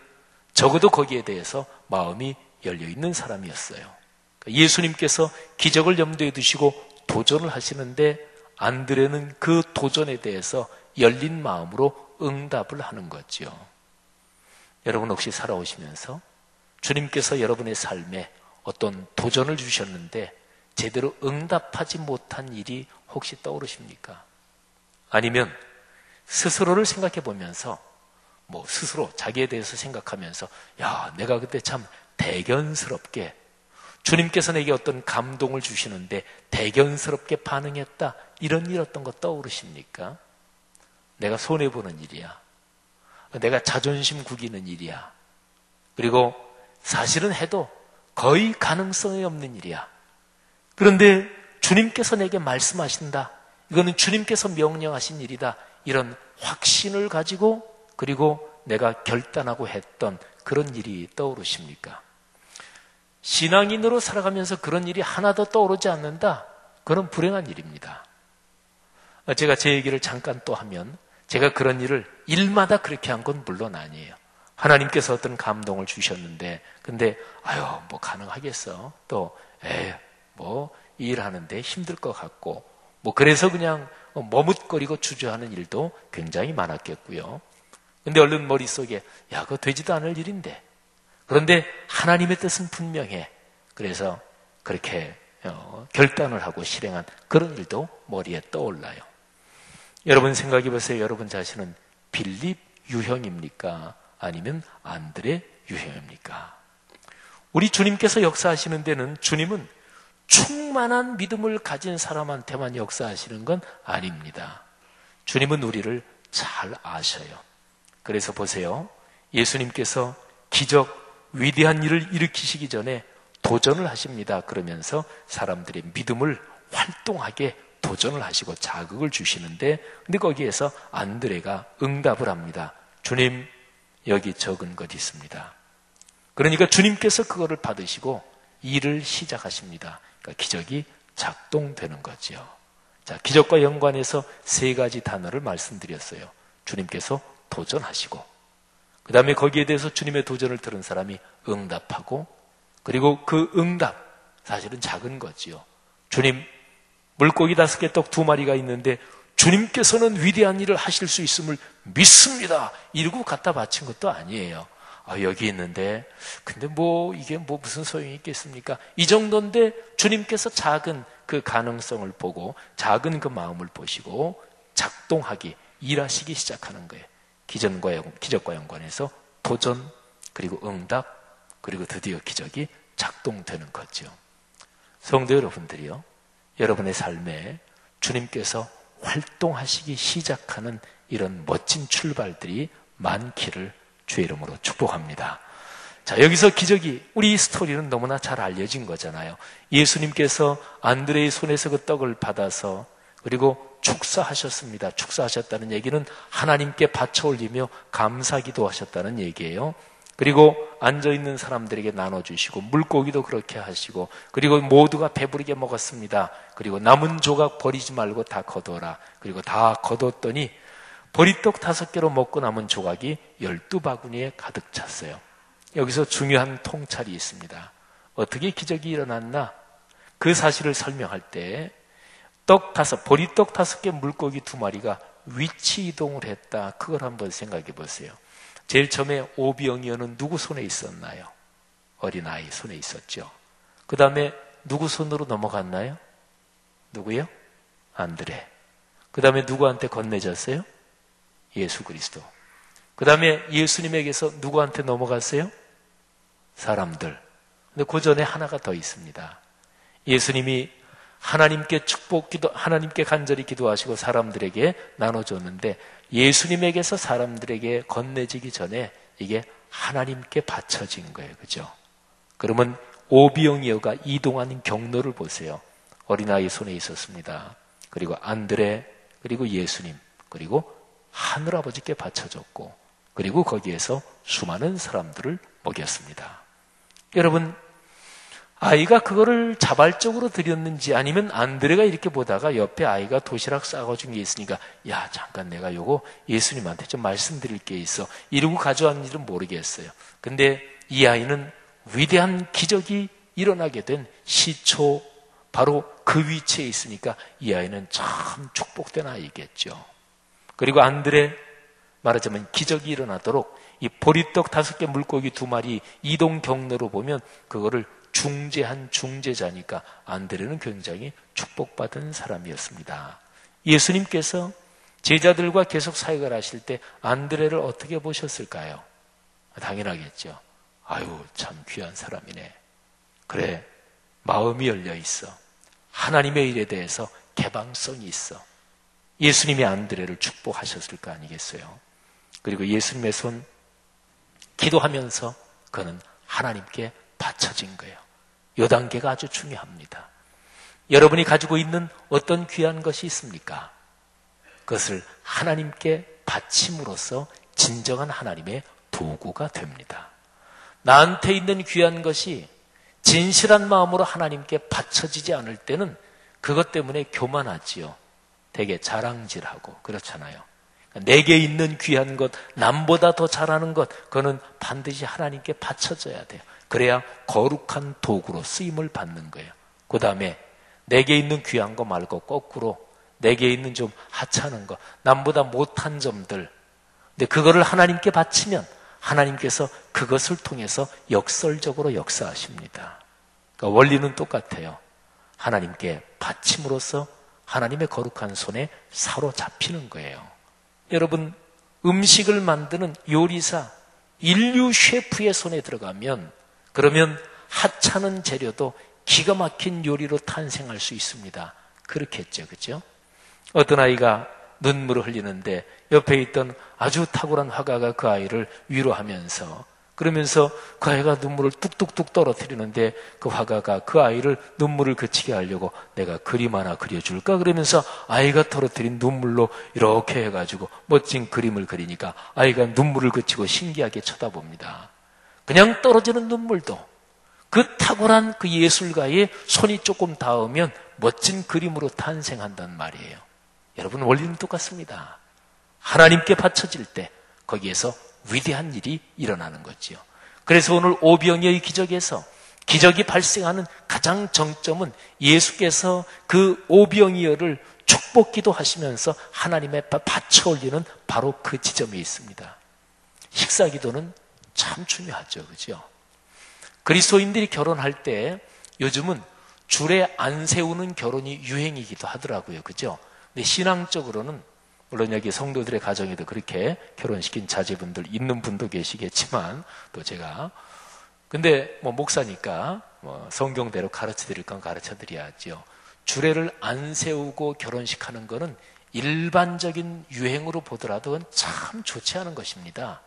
적어도 거기에 대해서 마음이 열려있는 사람이었어요. 예수님께서 기적을 염두에 두시고 도전을 하시는데 안드레는 그 도전에 대해서 열린 마음으로 응답을 하는 거죠. 여러분 혹시 살아오시면서 주님께서 여러분의 삶에 어떤 도전을 주셨는데 제대로 응답하지 못한 일이 혹시 떠오르십니까? 아니면 스스로를 생각해 보면서 스스로 자기에 대해서 생각하면서 내가 그때 참 대견스럽게 주님께서 내게 어떤 감동을 주시는데 대견스럽게 반응했다, 이런 일 어떤 거 떠오르십니까? 내가 손해보는 일이야. 내가 자존심 구기는 일이야. 그리고 사실은 해도 거의 가능성이 없는 일이야. 그런데 주님께서 내게 말씀하신다. 이거는 주님께서 명령하신 일이다. 이런 확신을 가지고 그리고 내가 결단하고 했던 그런 일이 떠오르십니까? 신앙인으로 살아가면서 그런 일이 하나도 떠오르지 않는다? 그건 불행한 일입니다. 제가 제 얘기를 잠깐 또 하면 제가 그런 일을 일마다 그렇게 한 건 물론 아니에요. 하나님께서 어떤 감동을 주셨는데 근데 가능하겠어? 또 이 일하는데 힘들 것 같고 그래서 그냥 머뭇거리고 주저하는 일도 굉장히 많았겠고요. 근데 얼른 머릿속에 그거 되지도 않을 일인데, 그런데 하나님의 뜻은 분명해. 그래서 그렇게 결단을 하고 실행한 그런 일도 머리에 떠올라요. 여러분 생각해 보세요. 여러분 자신은 빌립 유형입니까? 아니면 안드레 유형입니까? 우리 주님께서 역사하시는 데는 주님은 충만한 믿음을 가진 사람한테만 역사하시는 건 아닙니다. 주님은 우리를 잘 아셔요. 그래서 보세요. 예수님께서 기적, 위대한 일을 일으키시기 전에 도전을 하십니다. 그러면서 사람들의 믿음을 활동하게 도전을 하시고 자극을 주시는데, 근데 거기에서 안드레가 응답을 합니다. 주님, 여기 적은 것 있습니다. 그러니까 주님께서 그거를 받으시고 일을 시작하십니다. 그러니까 기적이 작동되는 거죠. 자, 기적과 연관해서 3가지 단어를 말씀드렸어요. 주님께서 도전하시고, 그 다음에 거기에 대해서 주님의 도전을 들은 사람이 응답하고, 그리고 그 응답, 사실은 작은 거지요. 주님, 물고기 5개, 떡 2마리가 있는데 주님께서는 위대한 일을 하실 수 있음을 믿습니다. 이러고 갖다 바친 것도 아니에요. 여기 있는데, 근데 이게 무슨 소용이 있겠습니까? 이 정도인데 주님께서 작은 그 가능성을 보고, 작은 그 마음을 보시고, 작동하기, 일하시기 시작하는 거예요. 기적과 연관해서 도전, 그리고 응답, 그리고 드디어 기적이 작동되는 거죠. 성도 여러분들이요, 여러분의 삶에 주님께서 활동하시기 시작하는 이런 멋진 출발들이 많기를 주의 이름으로 축복합니다. 자, 여기서 기적이, 우리 스토리는 너무나 잘 알려진 거잖아요. 예수님께서 안드레의 손에서 그 떡을 받아서 그리고 축사하셨습니다. 축사하셨다는 얘기는 하나님께 바쳐 올리며 감사기도 하셨다는 얘기예요. 그리고 앉아있는 사람들에게 나눠주시고 물고기도 그렇게 하시고, 그리고 모두가 배부르게 먹었습니다. 그리고 남은 조각 버리지 말고 다 거둬라. 그리고 다 거뒀더니 보리떡 5개로 먹고 남은 조각이 12바구니에 가득 찼어요. 여기서 중요한 통찰이 있습니다. 어떻게 기적이 일어났나? 그 사실을 설명할 때 보리떡 5개, 물고기 2마리가 위치 이동을 했다. 그걸 한번 생각해 보세요. 제일 처음에 오병이어는 누구 손에 있었나요? 어린아이 손에 있었죠. 그 다음에 누구 손으로 넘어갔나요? 누구요? 안드레. 그 다음에 누구한테 건네졌어요? 예수 그리스도. 그 다음에 예수님에게서 누구한테 넘어갔어요? 사람들. 근데 그 전에 하나가 더 있습니다. 예수님이 하나님께 간절히 기도하시고 사람들에게 나눠줬는데, 예수님에게서 사람들에게 건네지기 전에 이게 하나님께 바쳐진 거예요. 그죠? 그러면 오병이어가 이동하는 경로를 보세요. 어린아이 손에 있었습니다. 그리고 안드레, 그리고 예수님, 그리고 하늘아버지께 바쳐졌고, 그리고 거기에서 수많은 사람들을 먹였습니다. 여러분, 아이가 그거를 자발적으로 드렸는지, 아니면 안드레가 이렇게 보다가 옆에 아이가 도시락 싸가지고 있으니까, 야, 잠깐 내가 요거 예수님한테 좀 말씀드릴 게 있어, 이러고 가져왔는지는 모르겠어요. 근데 이 아이는 위대한 기적이 일어나게 된 시초, 바로 그 위치에 있으니까 이 아이는 참 축복된 아이겠죠. 그리고 안드레, 말하자면 기적이 일어나도록 이 보리떡 5개, 물고기 2마리 이동 경로로 보면 그거를 중재한 중재자니까 안드레는 굉장히 축복받은 사람이었습니다. 예수님께서 제자들과 계속 사역을 하실 때 안드레를 어떻게 보셨을까요? 당연하겠죠. 아유, 참 귀한 사람이네. 그래, 마음이 열려 있어. 하나님의 일에 대해서 개방성이 있어. 예수님이 안드레를 축복하셨을 거 아니겠어요? 그리고 예수님의 손 기도하면서 그는 하나님께 바쳐진 거예요. 이 단계가 아주 중요합니다. 여러분이 가지고 있는 어떤 귀한 것이 있습니까? 그것을 하나님께 바침으로써 진정한 하나님의 도구가 됩니다. 나한테 있는 귀한 것이 진실한 마음으로 하나님께 바쳐지지 않을 때는 그것 때문에 교만하지요. 되게 자랑질하고 그렇잖아요. 내게 있는 귀한 것, 남보다 더 잘하는 것, 그거는 반드시 하나님께 바쳐져야 돼요. 그래야 거룩한 도구로 쓰임을 받는 거예요. 그 다음에 내게 있는 귀한 거 말고 거꾸로 내게 있는 좀 하찮은 거, 남보다 못한 점들, 근데 그거를 하나님께 바치면 하나님께서 그것을 통해서 역설적으로 역사하십니다. 그러니까 원리는 똑같아요. 하나님께 바침으로써 하나님의 거룩한 손에 사로잡히는 거예요. 여러분, 음식을 만드는 요리사, 인류 셰프의 손에 들어가면, 그러면 하찮은 재료도 기가 막힌 요리로 탄생할 수 있습니다. 그렇겠죠, 그렇죠? 어떤 아이가 눈물을 흘리는데 옆에 있던 아주 탁월한 화가가 그 아이를 위로하면서, 그러면서 그 아이가 눈물을 뚝뚝뚝 떨어뜨리는데 그 화가가 그 아이를 눈물을 그치게 하려고 내가 그림 하나 그려줄까? 그러면서 아이가 떨어뜨린 눈물로 이렇게 해가지고 멋진 그림을 그리니까 아이가 눈물을 그치고 신기하게 쳐다봅니다. 그냥 떨어지는 눈물도 그 탁월한 그 예술가의 손이 조금 닿으면 멋진 그림으로 탄생한단 말이에요. 여러분, 원리는 똑같습니다. 하나님께 바쳐질 때 거기에서 위대한 일이 일어나는 거지요. 그래서 오늘 오병이어의 기적에서 기적이 발생하는 가장 정점은 예수께서 그 오병이어를 축복기도 하시면서 하나님의 앞에 바쳐 올리는 바로 그 지점에 있습니다. 식사기도는 참 중요하죠. 그죠? 그리스도인들이 결혼할 때 요즘은 줄에 안 세우는 결혼이 유행이기도 하더라고요. 그죠? 근데 신앙적으로는 물론 여기 성도들의 가정에도 그렇게 결혼시킨 자제분들 있는 분도 계시겠지만 또 제가 근데 목사니까 성경대로 가르쳐 드릴 건 가르쳐 드려야죠. 주례를 안 세우고 결혼식하는 거는 일반적인 유행으로 보더라도 참 좋지 않은 것입니다.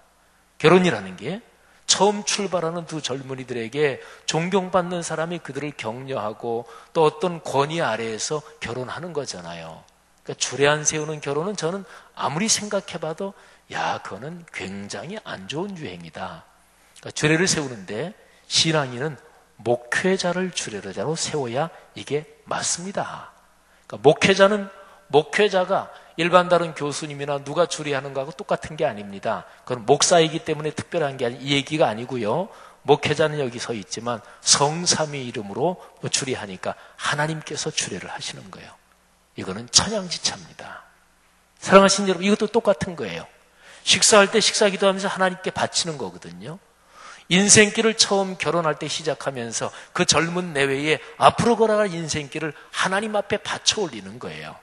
결혼이라는 게 처음 출발하는 두 젊은이들에게 존경받는 사람이 그들을 격려하고 또 어떤 권위 아래에서 결혼하는 거잖아요. 그러니까 주례 안 세우는 결혼은 저는 아무리 생각해봐도 그거는 굉장히 안 좋은 유행이다. 그러니까 주례를 세우는데 신앙인은 목회자를 주례자로 세워야 이게 맞습니다. 그러니까 목회자가 일반 다른 교수님이나 누가 주례하는 거하고 똑같은 게 아닙니다. 그건 목사이기 때문에 특별한 게 이 얘기가 아니고요. 목회자는 여기 서 있지만 성삼위 이름으로 주례하니까 하나님께서 주례를 하시는 거예요. 이거는 천양지차입니다. 사랑하신 여러분, 이것도 똑같은 거예요. 식사할 때 식사기도 하면서 하나님께 바치는 거거든요. 인생길을 처음 결혼할 때 시작하면서 그 젊은 내외에 앞으로 걸어갈 인생길을 하나님 앞에 바쳐 올리는 거예요.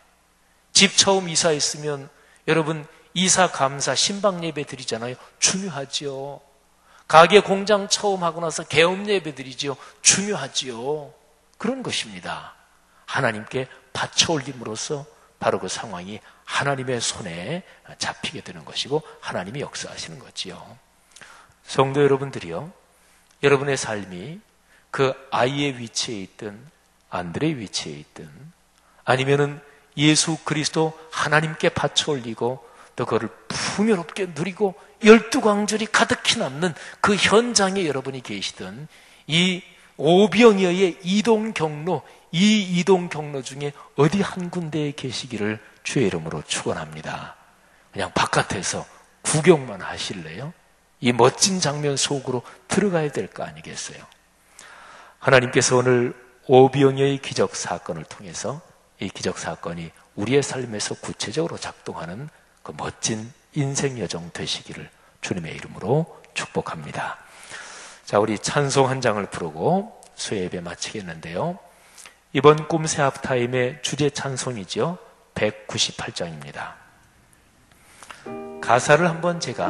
집 처음 이사했으면 여러분 이사 감사 신방 예배 드리잖아요. 중요하지요. 가게 공장 처음 하고 나서 개업 예배 드리지요. 중요하지요. 그런 것입니다. 하나님께 바쳐 올림으로써 바로 그 상황이 하나님의 손에 잡히게 되는 것이고 하나님이 역사하시는 거지요. 성도 여러분들이요, 여러분의 삶이 그 아이의 위치에 있든 아들의 위치에 있든 아니면은 예수 그리스도 하나님께 바쳐 올리고 또 그거를 풍요롭게 누리고 12광절이 가득히 남는 그 현장에 여러분이 계시든 이 오병이어의 이동 경로, 이 이동 경로 중에 어디 한 군데에 계시기를 주의 이름으로 축원합니다. 그냥 바깥에서 구경만 하실래요? 이 멋진 장면 속으로 들어가야 될 거 아니겠어요? 하나님께서 오늘 오병이어의 기적 사건을 통해서 이 기적 사건이 우리의 삶에서 구체적으로 작동하는 그 멋진 인생 여정 되시기를 주님의 이름으로 축복합니다. 자, 우리 찬송 한 장을 부르고 수요 예배 마치겠는데요. 이번 꿈새 하프타임의 주제 찬송이죠. 198장입니다. 가사를 한번 제가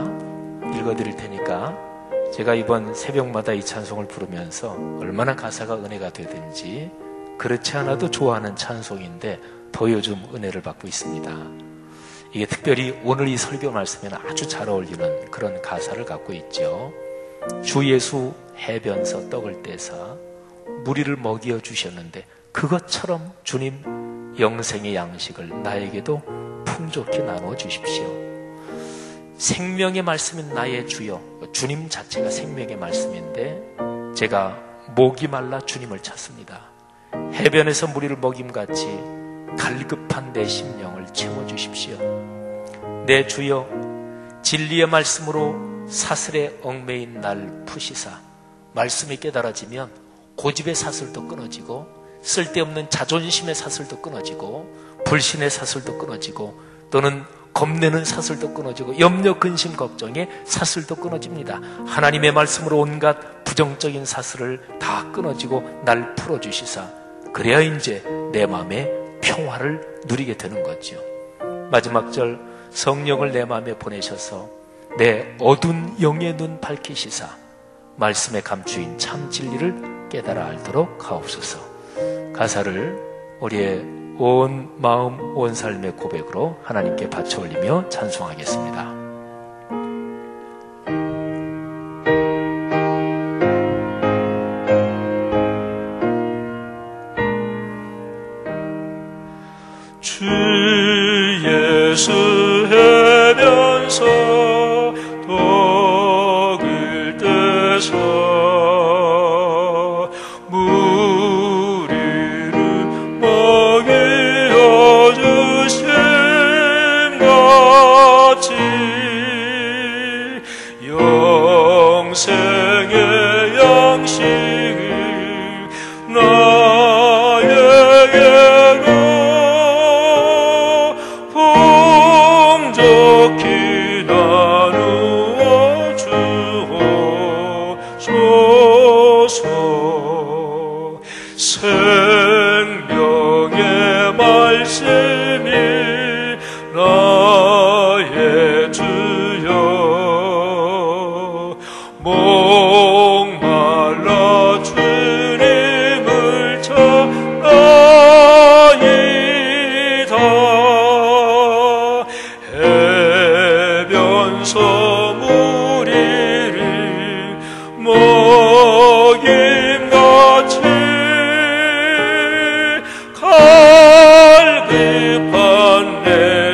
읽어드릴 테니까 제가 이번 새벽마다 이 찬송을 부르면서 얼마나 가사가 은혜가 되든지 그렇지 않아도 좋아하는 찬송인데 더 요즘 은혜를 받고 있습니다. 이게 특별히 오늘 이 설교 말씀에는 아주 잘 어울리는 그런 가사를 갖고 있죠. 주 예수 해변서 떡을 떼사 무리를 먹여 주셨는데 그것처럼 주님 영생의 양식을 나에게도 풍족히 나누어 주십시오. 생명의 말씀인 나의 주여, 주님 자체가 생명의 말씀인데 제가 목이 말라 주님을 찾습니다. 해변에서 무리를 먹임같이 갈급한 내 심령을 채워주십시오. 내 주여, 진리의 말씀으로 사슬에 얽매인 날 푸시사. 말씀이 깨달아지면 고집의 사슬도 끊어지고 쓸데없는 자존심의 사슬도 끊어지고 불신의 사슬도 끊어지고 또는 겁내는 사슬도 끊어지고 염려, 근심, 걱정의 사슬도 끊어집니다. 하나님의 말씀으로 온갖 부정적인 사슬을 다 끊어지고 날 풀어주시사 그래야 이제 내 마음에 평화를 누리게 되는 거죠. 마지막 절 성령을 내 마음에 보내셔서 내 어두운 영의 눈 밝히시사 말씀에 감추인 참 진리를 깨달아 알도록 하옵소서. 가사를 우리의 온 마음 온 삶의 고백으로 하나님께 바쳐 올리며 찬송하겠습니다. 주 예수 해변서 떡을 떼서 영생의 양식을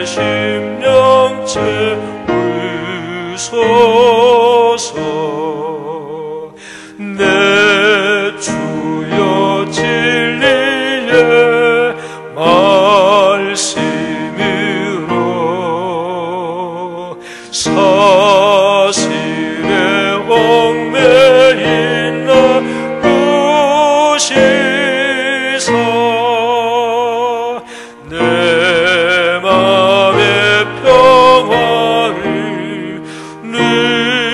심령채 울소서. 내 주여 진리의 말씀으로 사실에 얽매인 나 구시사 내 맘의 평화를 누리도록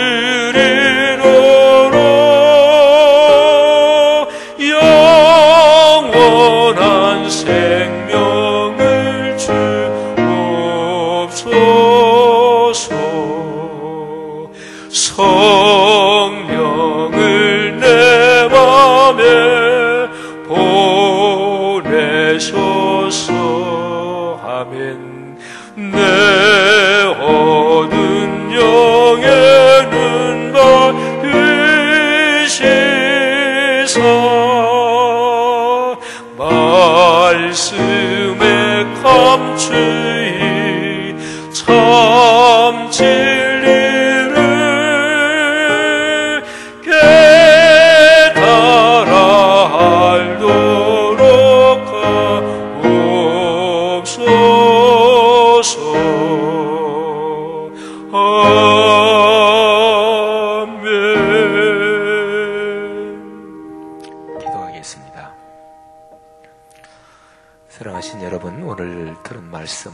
영원한 생명을 주옵소서. 성령을 내 맘에 보내소서. 아멘. 내 얻은 영의 눈 밝으시사 말씀에 감추이 참 진리를 깨달아 알도록 하옵소서. 아멘. 기도하겠습니다. 사랑하신 여러분, 오늘 들은 말씀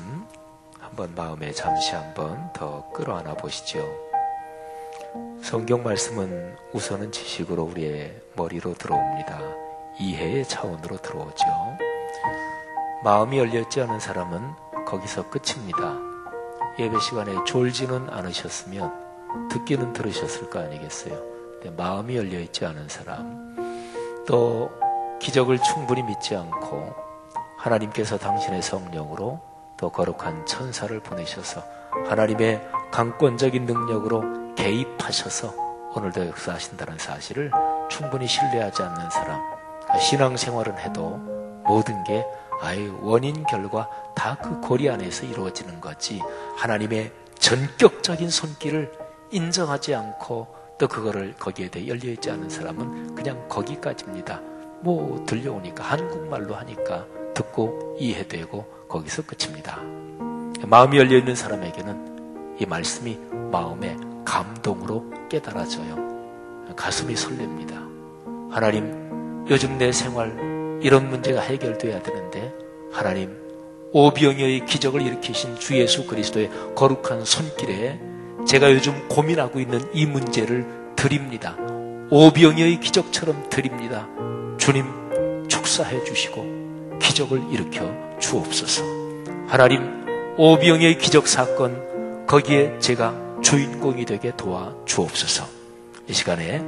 한번 마음에 잠시 한번 더 끌어안아 보시죠. 성경 말씀은 우선은 지식으로 우리의 머리로 들어옵니다. 이해의 차원으로 들어오죠. 마음이 열렸지 않은 사람은 거기서 끝입니다. 예배 시간에 졸지는 않으셨으면 듣기는 들으셨을 거 아니겠어요. 근데 마음이 열려있지 않은 사람, 또 기적을 충분히 믿지 않고 하나님께서 당신의 성령으로 또 거룩한 천사를 보내셔서 하나님의 강권적인 능력으로 개입하셔서 오늘도 역사하신다는 사실을 충분히 신뢰하지 않는 사람, 신앙생활은 해도 모든 게 원인 결과 다 그 고리 안에서 이루어지는 거지 하나님의 전격적인 손길을 인정하지 않고 또 그거를 거기에 대해 열려있지 않은 사람은 그냥 거기까지입니다. 뭐 들려오니까 한국말로 하니까 듣고 이해되고 거기서 끝입니다. 마음이 열려있는 사람에게는 이 말씀이 마음의 감동으로 깨달아져요. 가슴이 설렙니다. 하나님, 요즘 내 생활 이런 문제가 해결돼야 되는데 하나님, 오병이어의 기적을 일으키신 주 예수 그리스도의 거룩한 손길에 제가 요즘 고민하고 있는 이 문제를 드립니다. 오병이어의 기적처럼 드립니다. 주님, 축사해 주시고 기적을 일으켜 주옵소서. 하나님, 오병이어의 기적 사건 거기에 제가 주인공이 되게 도와 주옵소서. 이 시간에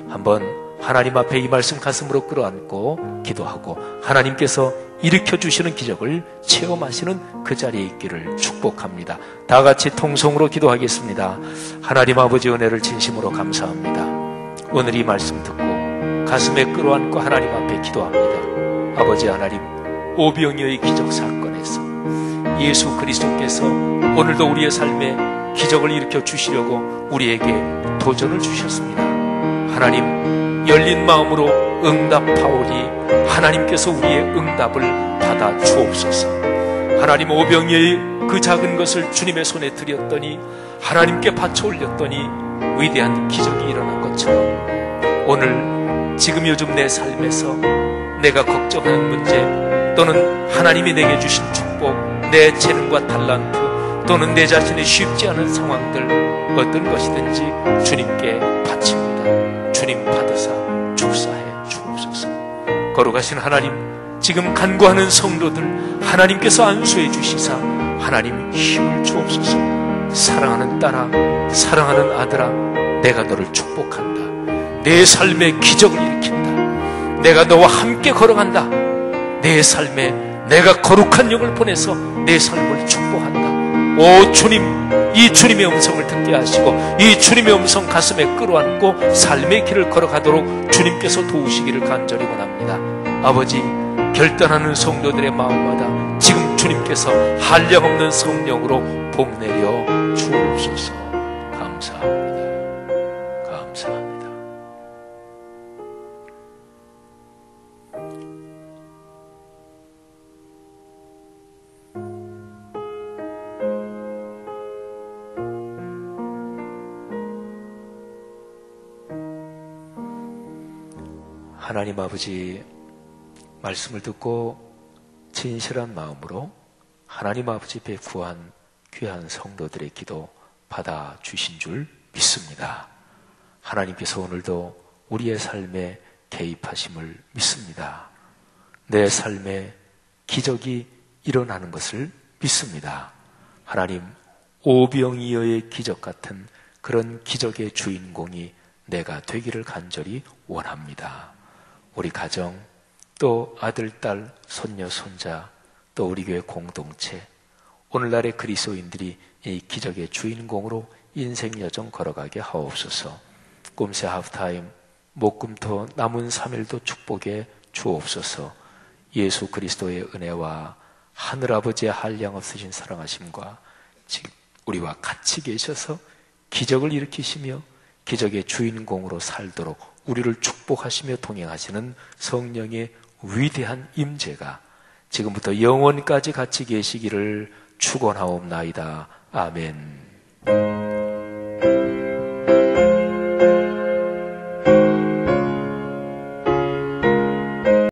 한번 하나님 앞에 이 말씀 가슴으로 끌어안고 기도하고 하나님께서 일으켜주시는 기적을 체험하시는 그 자리에 있기를 축복합니다. 다 같이 통성으로 기도하겠습니다. 하나님 아버지 은혜를 진심으로 감사합니다. 오늘 이 말씀 듣고 가슴에 끌어안고 하나님 앞에 기도합니다. 아버지 하나님, 오병이어의 기적 사건에서 예수 그리스도께서 오늘도 우리의 삶에 기적을 일으켜 주시려고 우리에게 도전을 주셨습니다. 하나님, 열린 마음으로 응답하오니 하나님께서 우리의 응답을 받아 주옵소서. 하나님, 오병이어의 그 작은 것을 주님의 손에 드렸더니 하나님께 바쳐 올렸더니 위대한 기적이 일어난 것처럼 오늘 지금 요즘 내 삶에서 내가 걱정하는 문제 또는 하나님이 내게 주신 축복, 내 재능과 달란트 또는 내 자신의 쉽지 않은 상황들 어떤 것이든지 주님께 바칩니다. 주님 받으사 축사해 주옵소서. 거룩하신 하나님, 지금 간구하는 성도들 하나님께서 안수해 주시사 하나님 힘을 주옵소서. 사랑하는 딸아, 사랑하는 아들아, 내가 너를 축복한다. 내 삶에 기적을 일으킨다. 내가 너와 함께 걸어간다. 내 삶에 내가 거룩한 영을 보내서 내 삶을 축복한다. 오 주님, 이 주님의 음성을 듣게 하시고 이 주님의 음성 가슴에 끌어안고 삶의 길을 걸어가도록 주님께서 도우시기를 간절히 원합니다. 아버지, 결단하는 성도들의 마음마다 지금 주님께서 한량없는 성령으로 봄내려 주옵소서. 감사합니다. 감사합니다. 하나님 아버지, 말씀을 듣고 진실한 마음으로 하나님 아버지 앞에 구한 귀한 성도들의 기도 받아주신 줄 믿습니다. 하나님께서 오늘도 우리의 삶에 개입하심을 믿습니다. 내 삶에 기적이 일어나는 것을 믿습니다. 하나님, 오병이어의 기적 같은 그런 기적의 주인공이 내가 되기를 간절히 원합니다. 우리 가정, 또 아들, 딸, 손녀, 손자, 또 우리 교회 공동체, 오늘날의 그리스도인들이 이 기적의 주인공으로 인생 여정 걸어가게 하옵소서. 꿈새 하프타임 목금토 남은 3일도 축복에 주옵소서. 예수 그리스도의 은혜와 하늘아버지의 한량없으신 사랑하심과 지금 우리와 같이 계셔서 기적을 일으키시며 기적의 주인공으로 살도록 우리를 축복하시며 동행하시는 성령의 위대한 임재가 지금부터 영원까지 같이 계시기를 축원하옵나이다. 아멘.